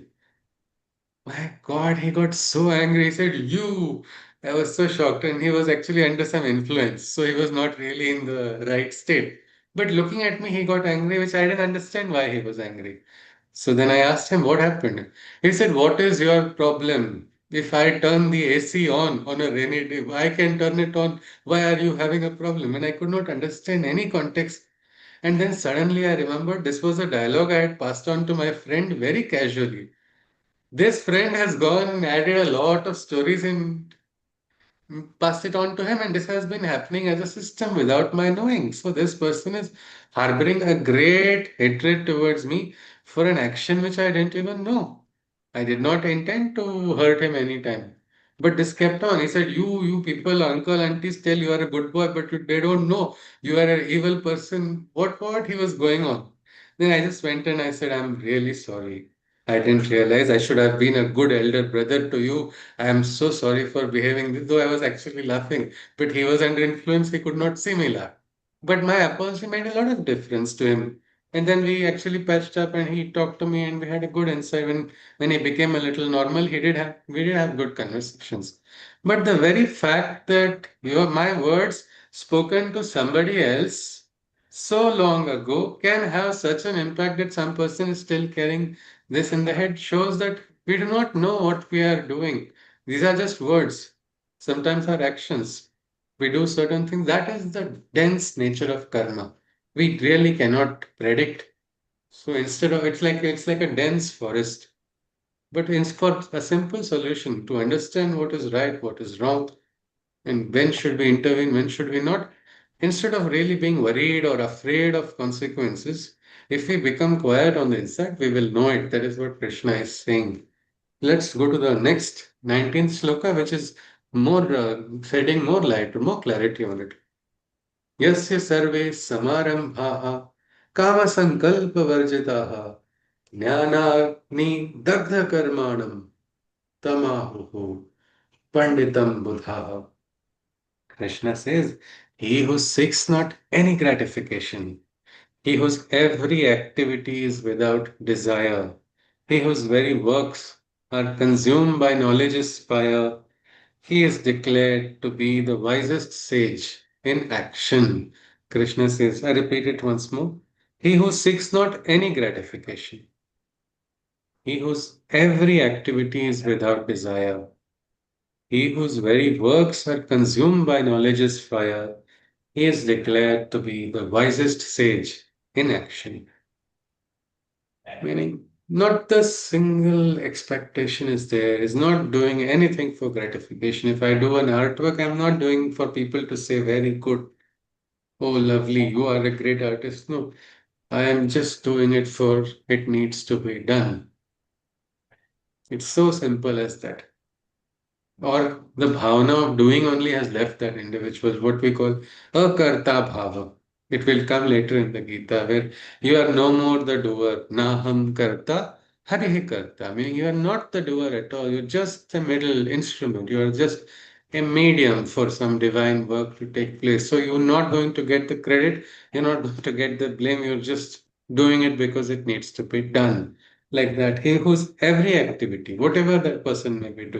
My God, he got so angry. He said, "You." I was so shocked, and he was actually under some influence, so he was not really in the right state. But looking at me, he got angry, which I didn't understand why he was angry. So then I asked him what happened. He said, "What is your problem? If I turn the AC on a rainy day, I can turn it on. Why are you having a problem?" And I could not understand any context. And then suddenly I remembered this was a dialogue I had passed on to my friend very casually. This friend has gone and added a lot of stories passed it on to him, and this has been happening as a system without my knowing. So this person is harboring a great hatred towards me for an action which I didn't even know. I did not intend to hurt him anytime. But this kept on. He said, you people, uncle, aunties tell you are a good boy, but they don't know you are an evil person. What he was going on. Then I just went and I said, I'm really sorry. I didn't realize I should have been a good elder brother to you. I am so sorry for behaving this, though I was actually laughing. But he was under influence, he could not see me laugh. But my apology made a lot of difference to him. And then we actually patched up and he talked to me and we had a good insight. When he became a little normal, we did have good conversations. But the very fact that my words spoken to somebody else so long ago can have such an impact that some person is still carrying this in the head shows that we do not know what we are doing. These are just words. Sometimes our actions. We do certain things. That is the dense nature of karma. We really cannot predict. So instead of it's like a dense forest. But for a simple solution to understand what is right, what is wrong, and when should we intervene, when should we not, instead of really being worried or afraid of consequences, if we become quiet on the inside, we will know it. That is what Krishna is saying. Let's go to the next 19th sloka, which is more shedding more light, more clarity on it. Yasya sarve samarambhaha kama sankalpa varjitaha jnanagni dagdha karmanam tamahuhu panditam buddha. Krishna says, he who seeks not any gratification, he whose every activity is without desire, he whose very works are consumed by knowledge's fire, he is declared to be the wisest sage in action. Krishna says, I repeat it once more. He who seeks not any gratification, he whose every activity is without desire, he whose very works are consumed by knowledge's fire, he is declared to be the wisest sage in action. Meaning, not the single expectation is there, is not doing anything for gratification. If I do an artwork, I'm not doing for people to say, very good, oh, lovely, you are a great artist. No, I am just doing it for it needs to be done. It's so simple as that. Or the bhavana of doing only has left that individual, what we call akarta bhava. It will come later in the Gita where you are no more the doer. Naham karta, harihi karta. Meaning you are not the doer at all. You're just a middle instrument. You are just a medium for some divine work to take place. So you're not going to get the credit. You're not going to get the blame. You're just doing it because it needs to be done. Like that. He whose every activity, whatever that person may be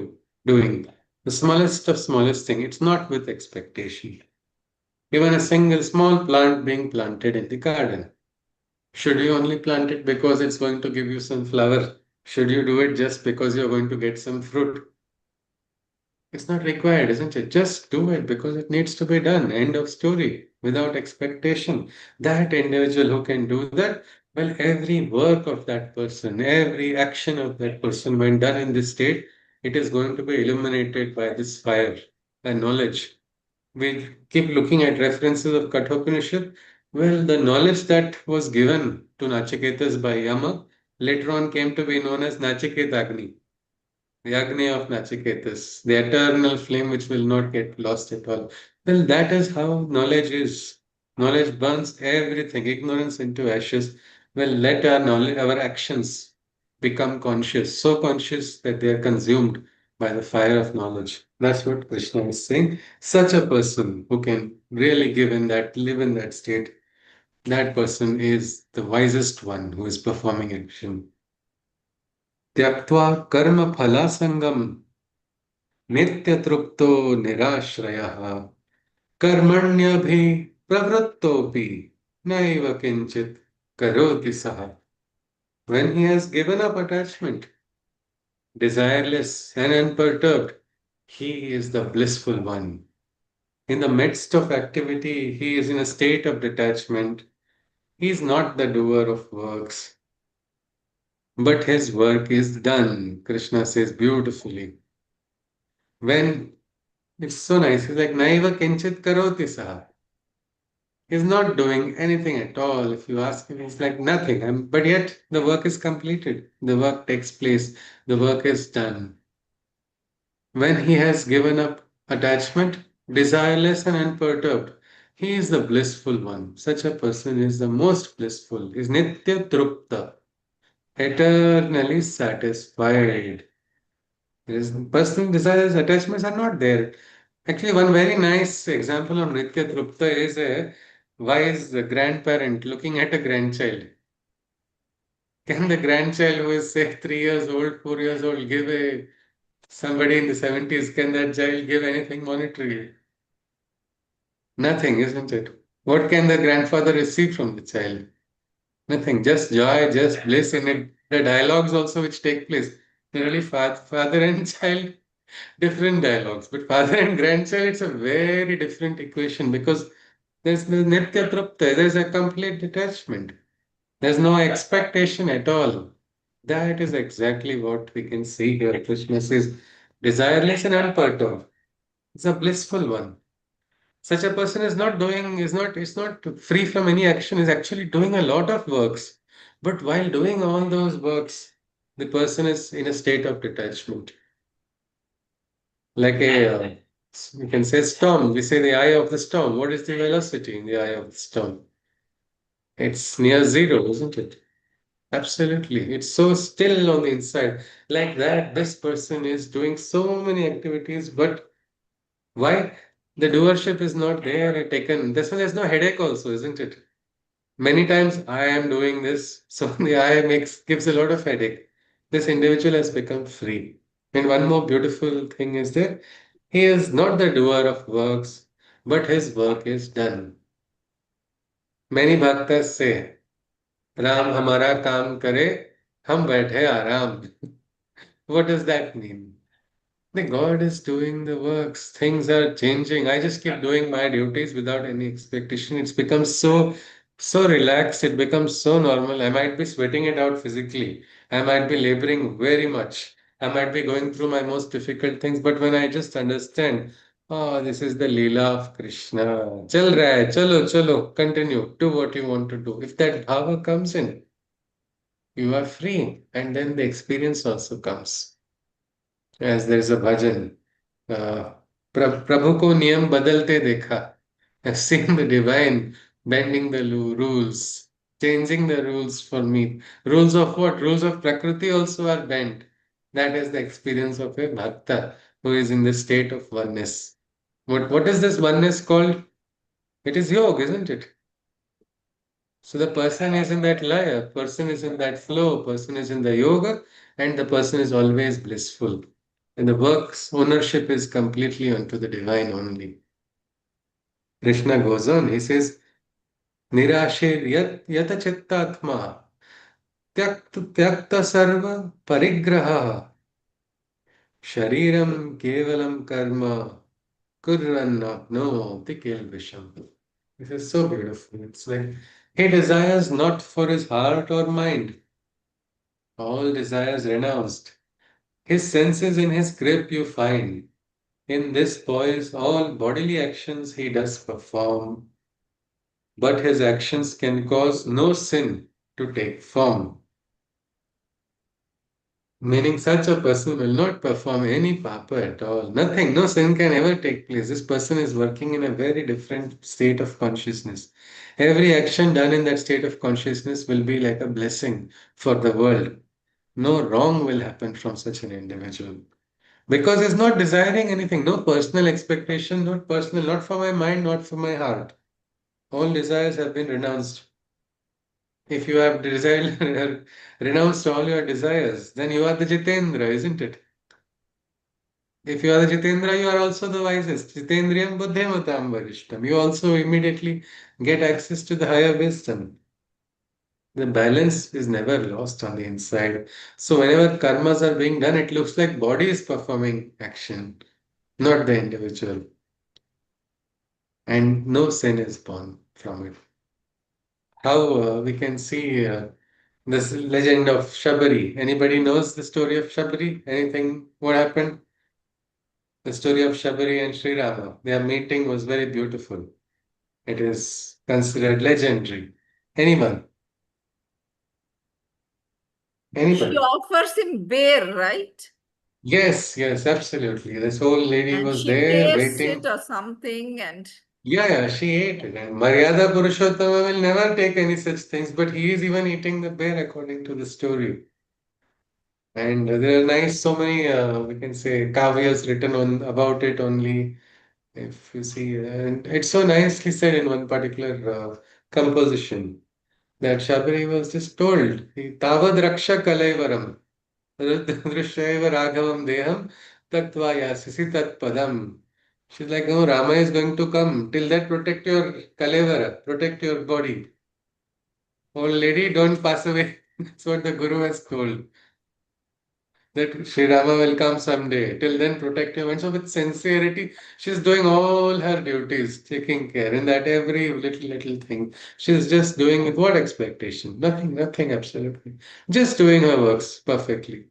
doing, the smallest of smallest thing, it's not with expectation. Even a single small plant being planted in the garden. Should you only plant it because it's going to give you some flower? Should you do it just because you're going to get some fruit? It's not required, isn't it? Just do it because it needs to be done. End of story. Without expectation. That individual who can do that, well, every work of that person, every action of that person, when done in this state, it is going to be illuminated by this fire and knowledge. We keep looking at references of Kathopanishad. Well, the knowledge that was given to Nachiketas by Yama later on came to be known as Nachiketagni, the Agni of Nachiketas, the eternal flame which will not get lost at all. Well, that is how knowledge is. Knowledge burns everything, ignorance into ashes. Well, let our knowledge, our actions become conscious, so conscious that they are consumed by the fire of knowledge. That's what Krishna is saying. Such a person who can really live in that state, that person is the wisest one who is performing action. Tyaktva karma phalasangam नित्यतृप्तो निराश्रयः कर्मण्यभि प्रवृत्तोपि नैव किंचित करोति सः. When he has given up attachment, desireless and unperturbed, he is the blissful one. In the midst of activity, he is in a state of detachment. He is not the doer of works, but his work is done. Krishna says beautifully. When It's so nice. It's like Naiva Kinchit Karoti Saha. He's not doing anything at all. If you ask him, he's like nothing. But yet the work is completed. The work takes place. The work is done. When he has given up attachment, desireless and unperturbed, he is the blissful one. Such a person is the most blissful, is Nitya Trupta, eternally satisfied. His personal desires, attachments are not there. Actually, one very nice example of Nitya Trupta is a wise grandparent looking at a grandchild. Can the grandchild who is, say, 3 years old, 4 years old, give a somebody in the 70s, can that child give anything monetary? Nothing, isn't it? What can the grandfather receive from the child? Nothing, just joy, just bliss in it. The dialogues also which take place. Really, father and child, different dialogues. But father and grandchild, it's a very different equation because there's no nitya trapta, there's a complete detachment. There's no expectation at all. That is exactly what we can see here. Krishna says, desireless and unperturbed. It's a blissful one. Such a person is not free from any action, is actually doing a lot of works. But while doing all those works, the person is in a state of detachment. Like we can say storm. We say the eye of the storm. What is the velocity in the eye of the storm? It's near zero, isn't it? Absolutely. It's so still on the inside. Like that, this person is doing so many activities, but why? The doership is not there taken. That's why there's no headache also, isn't it? Many times I am doing this, so the eye gives a lot of headache. This individual has become free. And one more beautiful thing is that he is not the doer of works, but his work is done. Many bhaktas say, Ram hamara kaam kare, hum baithe aram. What does that mean? The God is doing the works. Things are changing. I just keep doing my duties without any expectation. It's become so relaxed. It becomes so normal. I might be sweating it out physically. I might be laboring very much. I might be going through my most difficult things. But when I just understand, oh, this is the Leela of Krishna. Chal raha hai. Chalo, chalo. Continue. Do what you want to do. If that bhava comes in, you are free. And then the experience also comes. As there is a bhajan. Uh, प्रभु को नियम बदलते देखा. I've seen the divine bending the rules, changing the rules for me. Rules of what? Rules of Prakriti also are bent. That is the experience of a bhakta who is in the state of oneness. What is this oneness called? It is yoga, isn't it? So the person is in that laya, person is in that flow, person is in the yoga, and the person is always blissful. And the work's ownership is completely unto the divine only. Krishna goes on, he says, Nirashir yata chittatma tyakta sarva parigraha shariram kevalam karma kurannapno tikil visham. This is so beautiful. It's like he desires not for his heart or mind, all desires renounced. His senses in his grip you find. In this poise, all bodily actions he does perform, but his actions can cause no sin to take form. Meaning, such a person will not perform any papa at all. Nothing, no sin can ever take place. This person is working in a very different state of consciousness. Every action done in that state of consciousness will be like a blessing for the world. No wrong will happen from such an individual. Because he's not desiring anything, no personal expectation, not personal, not for my mind, not for my heart. All desires have been renounced. If you have renounced all your desires, then you are the Jitendra, isn't it? If you are the Jitendra, you are also the wisest. Jitendriyam buddhimatam varishtam. You also immediately get access to the higher wisdom. The balance is never lost on the inside. So whenever karmas are being done, it looks like body is performing action, not the individual. And no sin is born from it. How we can see this legend of Shabari. Anybody knows the story of Shabari? Anything? What happened? The story of Shabari and Sri Rama. Their meeting was very beautiful. It is considered legendary. Anyone, She anybody. offers him bear, right? Yes, yes, absolutely. This old lady And was she there tastes it waiting. or something, and Yeah, yeah, she ate it. And Maryada Purushottama will never take any such things, but he is even eating the bear according to the story. And there are nice, so many, we can say, kavyas written on about it only. If you see, and it's so nicely said in one particular composition that Shabari was just told, Tavad Raksha Kalaivaram, Drishyaiva Raghavam Deham, Tattva Yasisi Tat Padam. She's like, no, Rama is going to come. Till that, protect your Kalaivara, protect your body. Old lady, don't pass away. That's what the Guru has told. That Sri Rama will come someday. Till then, protect him. And so, with sincerity, she's doing all her duties, taking care in that every little thing. She's just doing with what expectation? Nothing, nothing, absolutely. Just doing her works perfectly.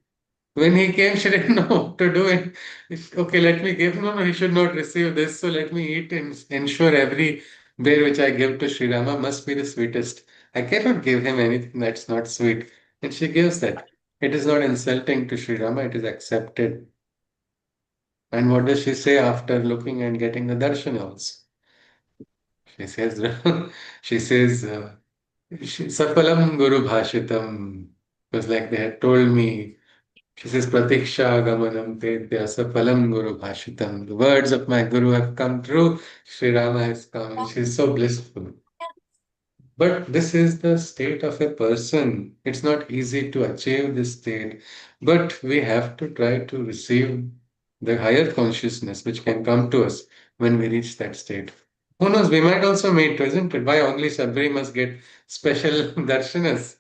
When he came, she didn't know what to do. And okay, let me give. No, no, he should not receive this. So let me eat and ensure every bear which I give to Sri Rama must be the sweetest. I cannot give him anything that's not sweet. And she gives that. It is not insulting to Sri Rama, it is accepted. And what does she say after looking and getting the darshan also? She says, she says, Sapalam Guru Bhashitam. It was like they had told me. She says, Pratiksha Gamanam Tedya Sapalam Guru Bhashitam. The words of my Guru have come true. Sri Rama has come, and she's so blissful. But this is the state of a person. It's not easy to achieve this state, but we have to try to receive the higher consciousness which can come to us when we reach that state. Who knows, we might also meet, isn't it? Why only Sabri must get special darshanas?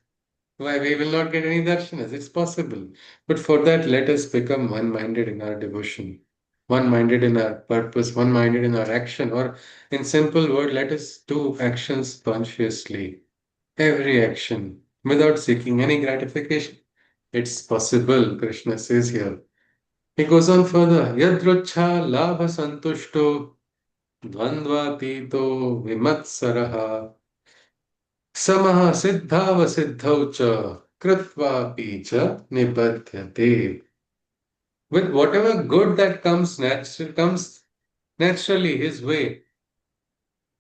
Why we will not get any darshanas? It's possible. But for that, let us become one minded in our devotion, one minded in our purpose, one minded in our action, or in simple word, let us do actions consciously. Every action without seeking any gratification. It's possible, Krishna says here. He goes on further. Yadrucha labha santushto dvandvatito vimatsaraha samah siddhava siddhau cha kritvapi cha nibadhyate. With whatever good that comes naturally his way,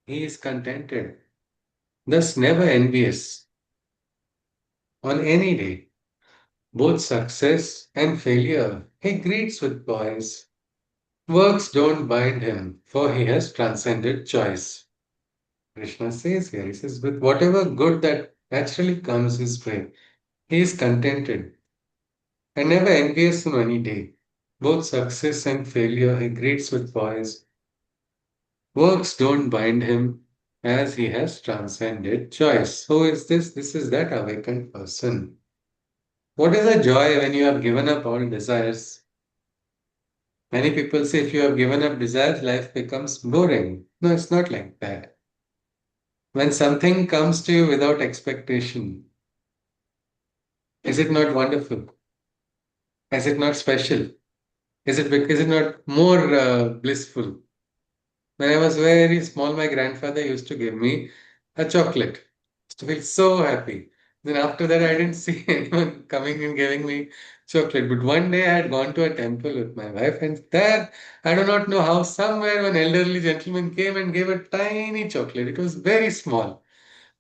he is contented, thus never envious on any day. Both success and failure he greets with poise. Works don't bind him, for he has transcended choice. Krishna says here, he says, with whatever good that naturally comes his way, he is contented and never envious on any day. Both success and failure he greets with poise. Works don't bind him, as he has transcended choice. Who is this? This is that awakened person. What is the joy when you have given up all desires? Many people say if you have given up desires, life becomes boring. No, it's not like that. When something comes to you without expectation, is it not wonderful? Is it not special? Is it not more blissful? When I was very small, my grandfather used to give me a chocolate. I used to feel so happy. Then after that, I didn't see anyone coming and giving me chocolate. But one day I had gone to a temple with my wife, and there, I do not know how, somewhere an elderly gentleman came and gave a tiny chocolate. It was very small.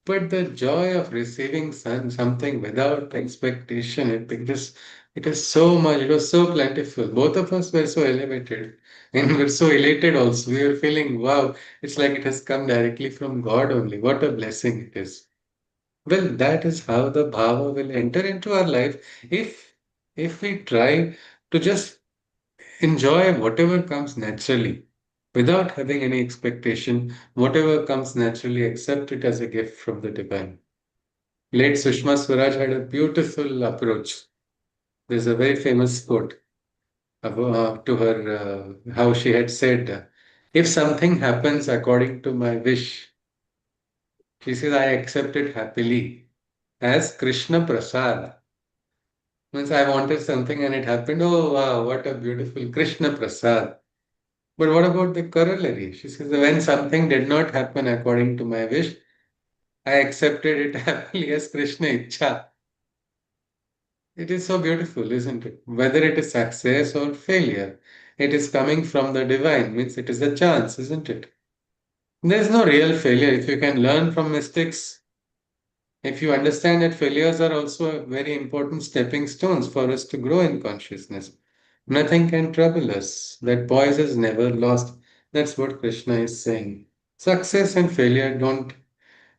But the joy of receiving something without expectation, it is so much, it was so plentiful. Both of us were so elevated and were so elated also. We were feeling, wow, it's like it has come directly from God only. What a blessing it is. Well, that is how the bhava will enter into our life if we try to just enjoy whatever comes naturally without having any expectation, whatever comes naturally, accept it as a gift from the divine. Late Sushma Swaraj had a beautiful approach. There's a very famous quote to her, how she had said, if something happens according to my wish, she says, I accept it happily as Krishna Prasad. Means I wanted something and it happened. Oh, wow, what a beautiful Krishna Prasad. But what about the corollary? She says, when something did not happen according to my wish, I accepted it happily as Krishna Ichha. It is so beautiful, isn't it? Whether it is success or failure, it is coming from the divine, means it is a chance, isn't it? There is no real failure. If you can learn from mistakes, if you understand that failures are also very important stepping stones for us to grow in consciousness, nothing can trouble us. That poise is never lost. That's what Krishna is saying. Success and failure don't,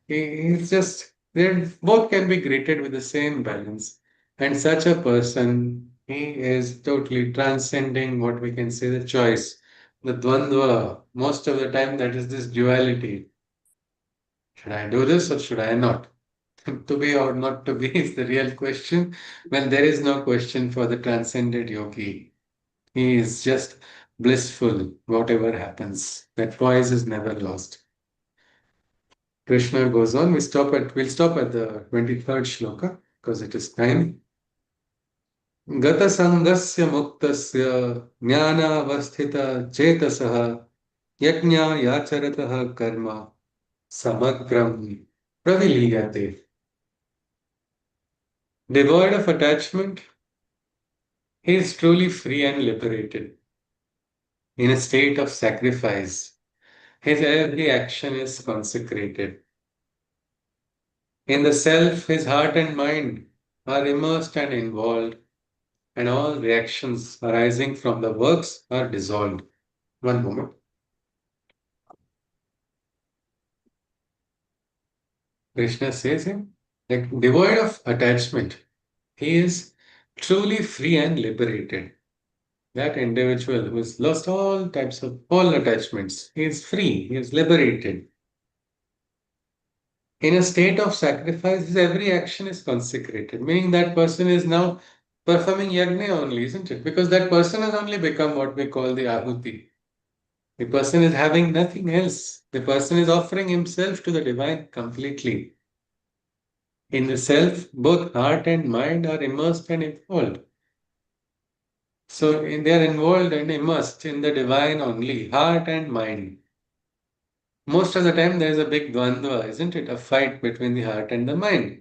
it's just, they both can be greeted with the same balance. And such a person, he is totally transcending what we can say the choice, the dvandva. Most of the time, that is this duality. Should I do this or should I not? To be or not to be is the real question. When there is no question for the transcended yogi, he is just blissful, whatever happens. That poise is never lost. Krishna goes on. We'll stop at the 23rd shloka because it is time. Gata sangasya muktasya jnanavasthita chetasah yajna yacharatah karma samagram praviliyate. Devoid of attachment, he is truly free and liberated. In a state of sacrifice, his every action is consecrated. In the self, his heart and mind are immersed and involved, and all reactions arising from the works are dissolved. One moment. Krishna says him, like devoid of attachment, he is truly free and liberated. That individual who has lost all types of all attachments, he is free, he is liberated. In a state of sacrifice, his every action is consecrated, meaning that person is now performing yajna only, isn't it? Because that person has only become what we call the ahuti. The person is having nothing else. The person is offering himself to the divine completely. In the self, both heart and mind are immersed and involved. So they are involved and immersed in the divine only, heart and mind. Most of the time, there is a big dvandva, isn't it? A fight between the heart and the mind.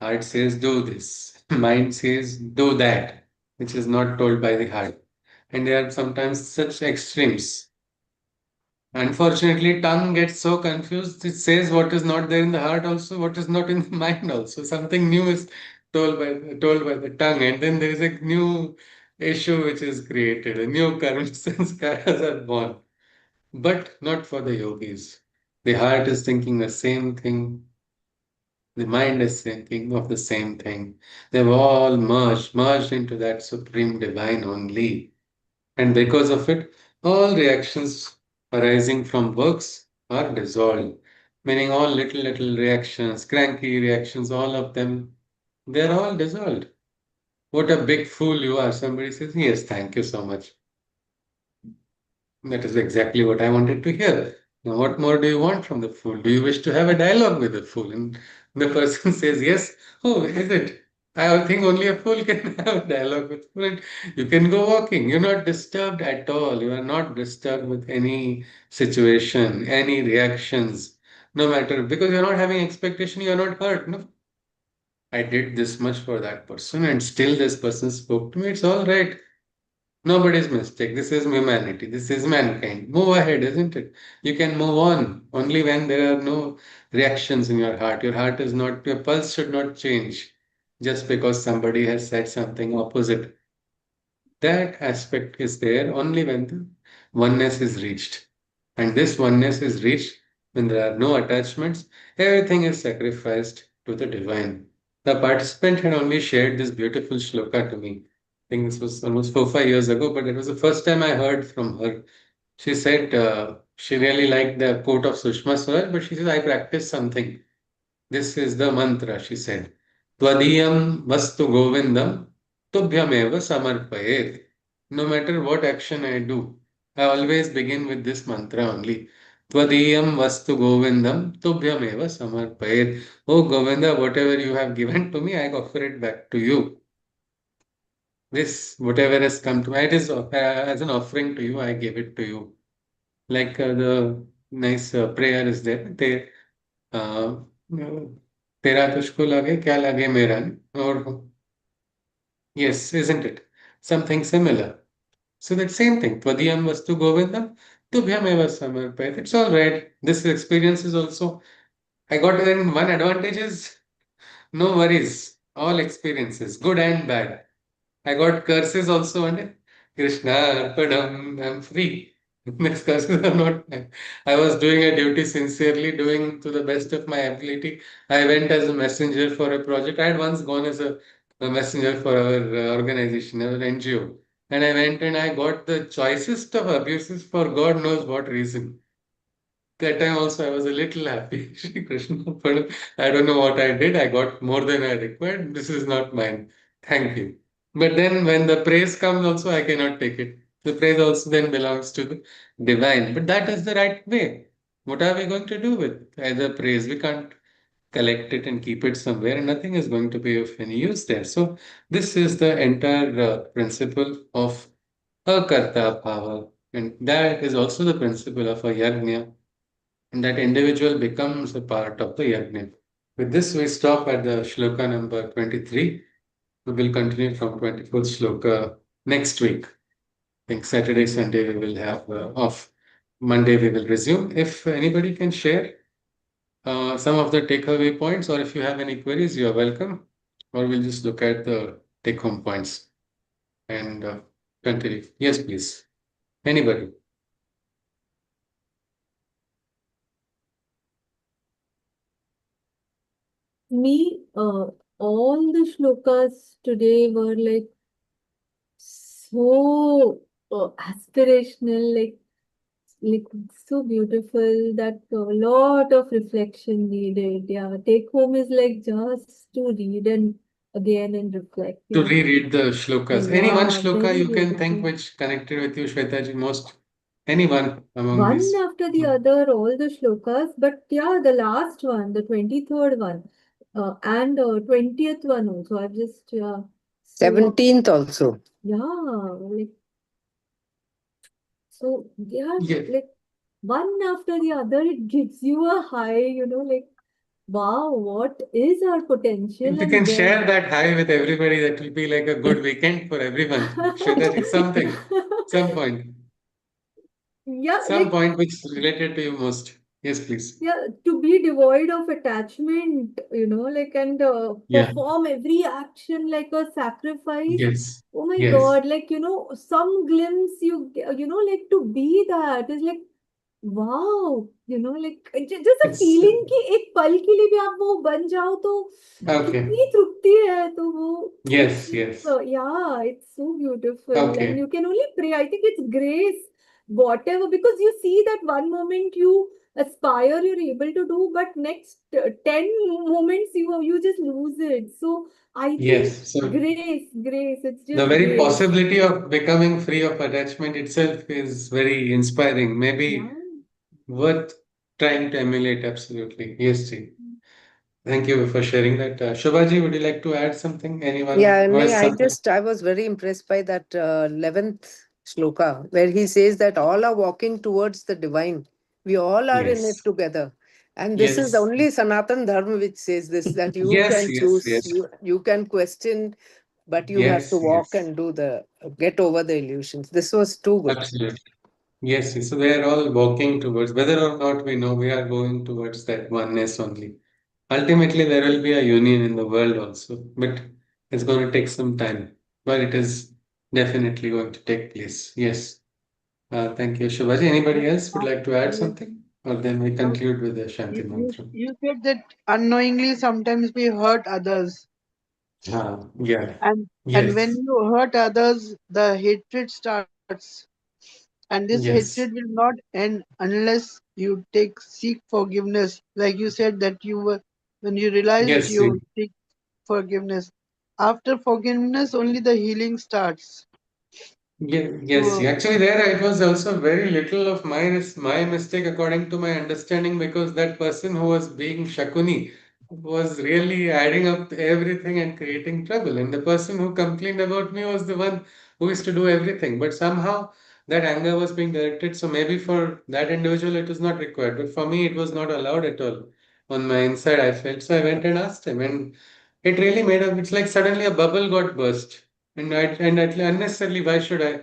Heart says, do this. Mind says, do that, which is not told by the heart. And there are sometimes such extremes. Unfortunately, tongue gets so confused, it says what is not there in the heart also, what is not in the mind also. Something new is told by the tongue, and then there is a new issue which is created, a new karma sanskaras are born. But not for the yogis. The heart is thinking the same thing, the mind is thinking of the same thing. They've all merged into that supreme divine only. And because of it, all reactions arising from works are dissolved. Meaning all little reactions, cranky reactions, all of them, they're all dissolved. What a big fool you are. Somebody says, yes, thank you so much. That is exactly what I wanted to hear. Now, what more do you want from the fool? Do you wish to have a dialogue with the fool? And the person says, yes. Oh, is it? I think only a fool can have a dialogue with fool. And you can go walking. You're not disturbed at all. You are not disturbed with any situation, any reactions, no matter, because you're not having expectation, you're not hurt. No, I did this much for that person, and still this person spoke to me. It's all right. Nobody's mistake. This is humanity. This is mankind. Move ahead, isn't it? You can move on only when there are no reactions in your heart. Your heart is not, your pulse should not change just because somebody has said something opposite. That aspect is there only when the oneness is reached. And this oneness is reached when there are no attachments, everything is sacrificed to the divine. The participant had only shared this beautiful shloka to me. I think this was almost 4, 5 years ago, but it was the first time I heard from her. She said she really liked the quote of Sushma Swaraj, but she says, I practice something. This is the mantra, she said. Twadiyam vastu govindam tubhyameva samarpayet. No matter what action I do, I always begin with this mantra only. Twadiyam vastu govindam tubhyameva samarpayet. Oh Govinda, whatever you have given to me, I offer it back to you. this, whatever has come to me, it is as an offering to you, I give it to you. Like the nice prayer is there. Uh, तेरा तुझको लगे क्या लगे मेरा, or yes, isn't it? Something similar. So that same thing. Tvadiyam vastu govindam, tubhyameva samarpayat. It's all right. This experience is also, I got then one advantage is no worries. All experiences, good and bad. I got curses also one day. Krishna, Arpanam, I'm free. Next curses are not. I was doing a duty sincerely, doing to the best of my ability. I went as a messenger for a project. I had once gone as a messenger for our organization, our NGO. And I went and I got the choicest of abuses for God knows what reason. That time also I was a little happy. Shri Krishna, but I don't know what I did. I got more than I required. This is not mine. Thank you. But then when the praise comes also, I cannot take it. The praise also then belongs to the divine. But that is the right way. What are we going to do with either praise? We can't collect it and keep it somewhere, and nothing is going to be of any use there. So this is the entire principle of akarta bhava. And that is also the principle of a yajna, and that individual becomes a part of the yajna. With this, we stop at the shloka number 23. We will continue from 24th shloka next week. I think Saturday, Sunday we will have off. Monday we will resume. If anybody can share some of the takeaway points, or if you have any queries, you are welcome. Or we'll just look at the take-home points and continue. Yes, please. Anybody? Me, all the shlokas today were like so aspirational, like so beautiful that a lot of reflection needed. Yeah, take home is like just to read and again and reflect. To Yeah, reread the shlokas. Any one yeah, shloka very you can think beautiful. which connected with you, Shwetaji, most? Any one among One these? after the other, all the shlokas, but yeah, the last one, the 23rd one, and 20th one also. I've just, yeah, so 17th also. yeah, like, so yeah, Yeah. like one after the other, it gives you a high, like, wow, what is our potential? If you And can then, share that high with everybody, that will be like a good weekend for everyone. Shwetaji, something, some point, yeah, some like, point which is related to you most. Yes, please. yeah, to be devoid of attachment, like, and Yeah. perform every action like a sacrifice. Yes. Oh my Yes. God, like, some glimpse like to be that is like, wow, like just a It's feeling कि एक पल के लिए भी आप वो बन जाओ तो okay. कितनी तृप्ति है तो वो Yes. Yes. yeah, it's so beautiful and Okay. you can only pray. I think it's grace, whatever, because you see that one moment you aspire you're able to do, but next 10 moments you just lose it. So I think Yes. So grace, it's the just very grace. possibility of becoming free of attachment itself is very inspiring. Yeah. Maybe worth trying to emulate. Absolutely. Yes, Ji. Thank you for sharing that. Shubhaji, would you like to add something? Anyone Yeah, who no, has something? I was very impressed by that 11th shloka where he says that all are walking towards the divine. We all are in it Yes. together. And this is Yes. only Sanatan Dharma which says this, that you Yes. can Yes. choose, Yes. you can question, but you have to Yes. walk Yes. and get over the illusions. This was too good. Absolutely. Yes. Yes. So we are all walking towards, whether or not we know, we are going towards that oneness only. Ultimately, there will be a union in the world also, but it's going to take some time. But it is definitely going to take place. Yes. Thank you, Shubhaji. Anybody else would like to add Yes. something? Or then we conclude with the Shanti mantra. You said that unknowingly sometimes we hurt others, Yeah. and when Yes. you hurt others, the hatred starts, and this hatred Yes. will not end unless you seek forgiveness. Like you said that you were when you realized Yes. you seek forgiveness. After forgiveness, only the healing starts. Yes. So Actually, there it was also very little of my mistake according to my understanding, because that person who was being Shakuni was really adding up everything and creating trouble. And the person who complained about me was the one who used to do everything. But somehow that anger was being directed. So maybe for that individual it was not required. But for me, it was not allowed at all. On my inside, I felt. So I went and asked him. And it really made up. It's like suddenly a bubble got burst. And unnecessarily, why should I?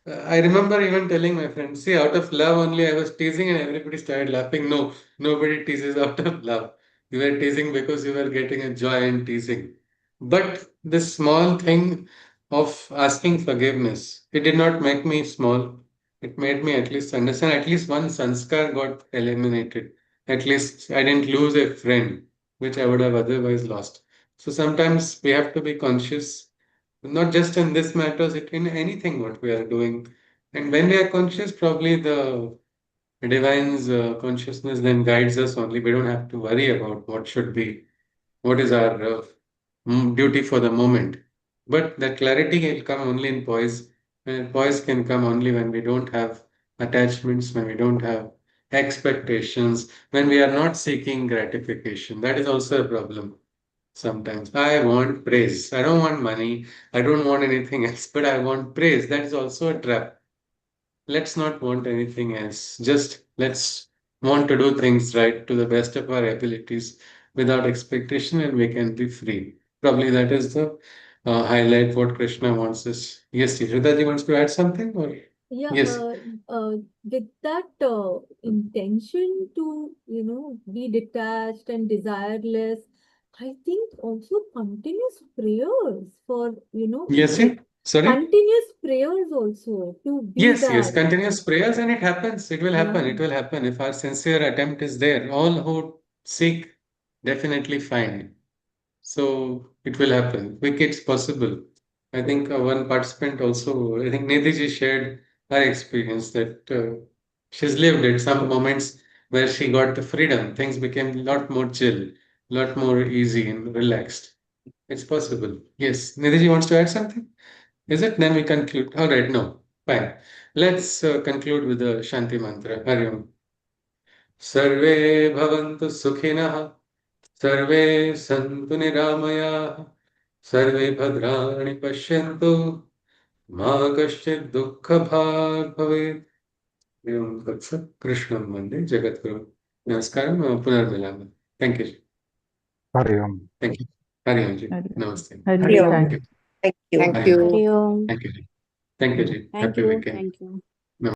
I remember even telling my friends, see, out of love only I was teasing, and everybody started laughing. No, nobody teases out of love. You were teasing because you were getting a joy in teasing. But this small thing of asking forgiveness, it did not make me small. It made me at least understand, at least one sanskar got eliminated. At least I didn't lose a friend, which I would have otherwise lost. So sometimes we have to be conscious, not just in this matters, it in anything what we are doing. And when we are conscious, probably the divine's consciousness then guides us only. We don't have to worry about what should be, what is our duty for the moment. But that clarity will come only in poise. And poise can come only when we don't have attachments, when we don't have expectations, when we are not seeking gratification. That is also a problem. Sometimes I want praise. I don't want money. I don't want anything else, but I want praise. That is also a trap. Let's not want anything else. Just let's want to do things right to the best of our abilities without expectation, and we can be free. Probably that is the highlight what Krishna wants us. Yes, Yashoda wants to add something, or Yeah, yes, with that intention to, be detached and desireless, I think also continuous prayers for, yes, like sorry. continuous prayers also to be Yes, yes, that. continuous prayers, and it happens. It will Yeah. happen. It will happen if our sincere attempt is there. All who seek definitely find. So it will happen. Quick, it's possible. I think one participant also, I think Nidhi shared her experience that she's lived at some moments where she got the freedom. Things became a lot more chill, a lot more easy and relaxed. It's possible. Yes. Nidhi wants to add something? Is it? Then we conclude. All right, no. Fine. Let's conclude with the Shanti mantra. Hari Om. सर्वे भवन्तु सुखिनः सर्वे सन्तु निरामयाः सर्वे भद्राणि पश्यन्तु मा कश्चित् दुःखभाग् भवेत् एवं तत्सत् कृष्णं वन्दे जगद्गुरुं नमस्कारं पुनर्मिलामः thank you Hari Om. Thank you Hari Om ji Hari नमस्ते Hari Hari Om. Om. Thank you Thank you. Hari Om Hari Om. Thank you ji thank you ji Thank happy you. Weekend Thank you.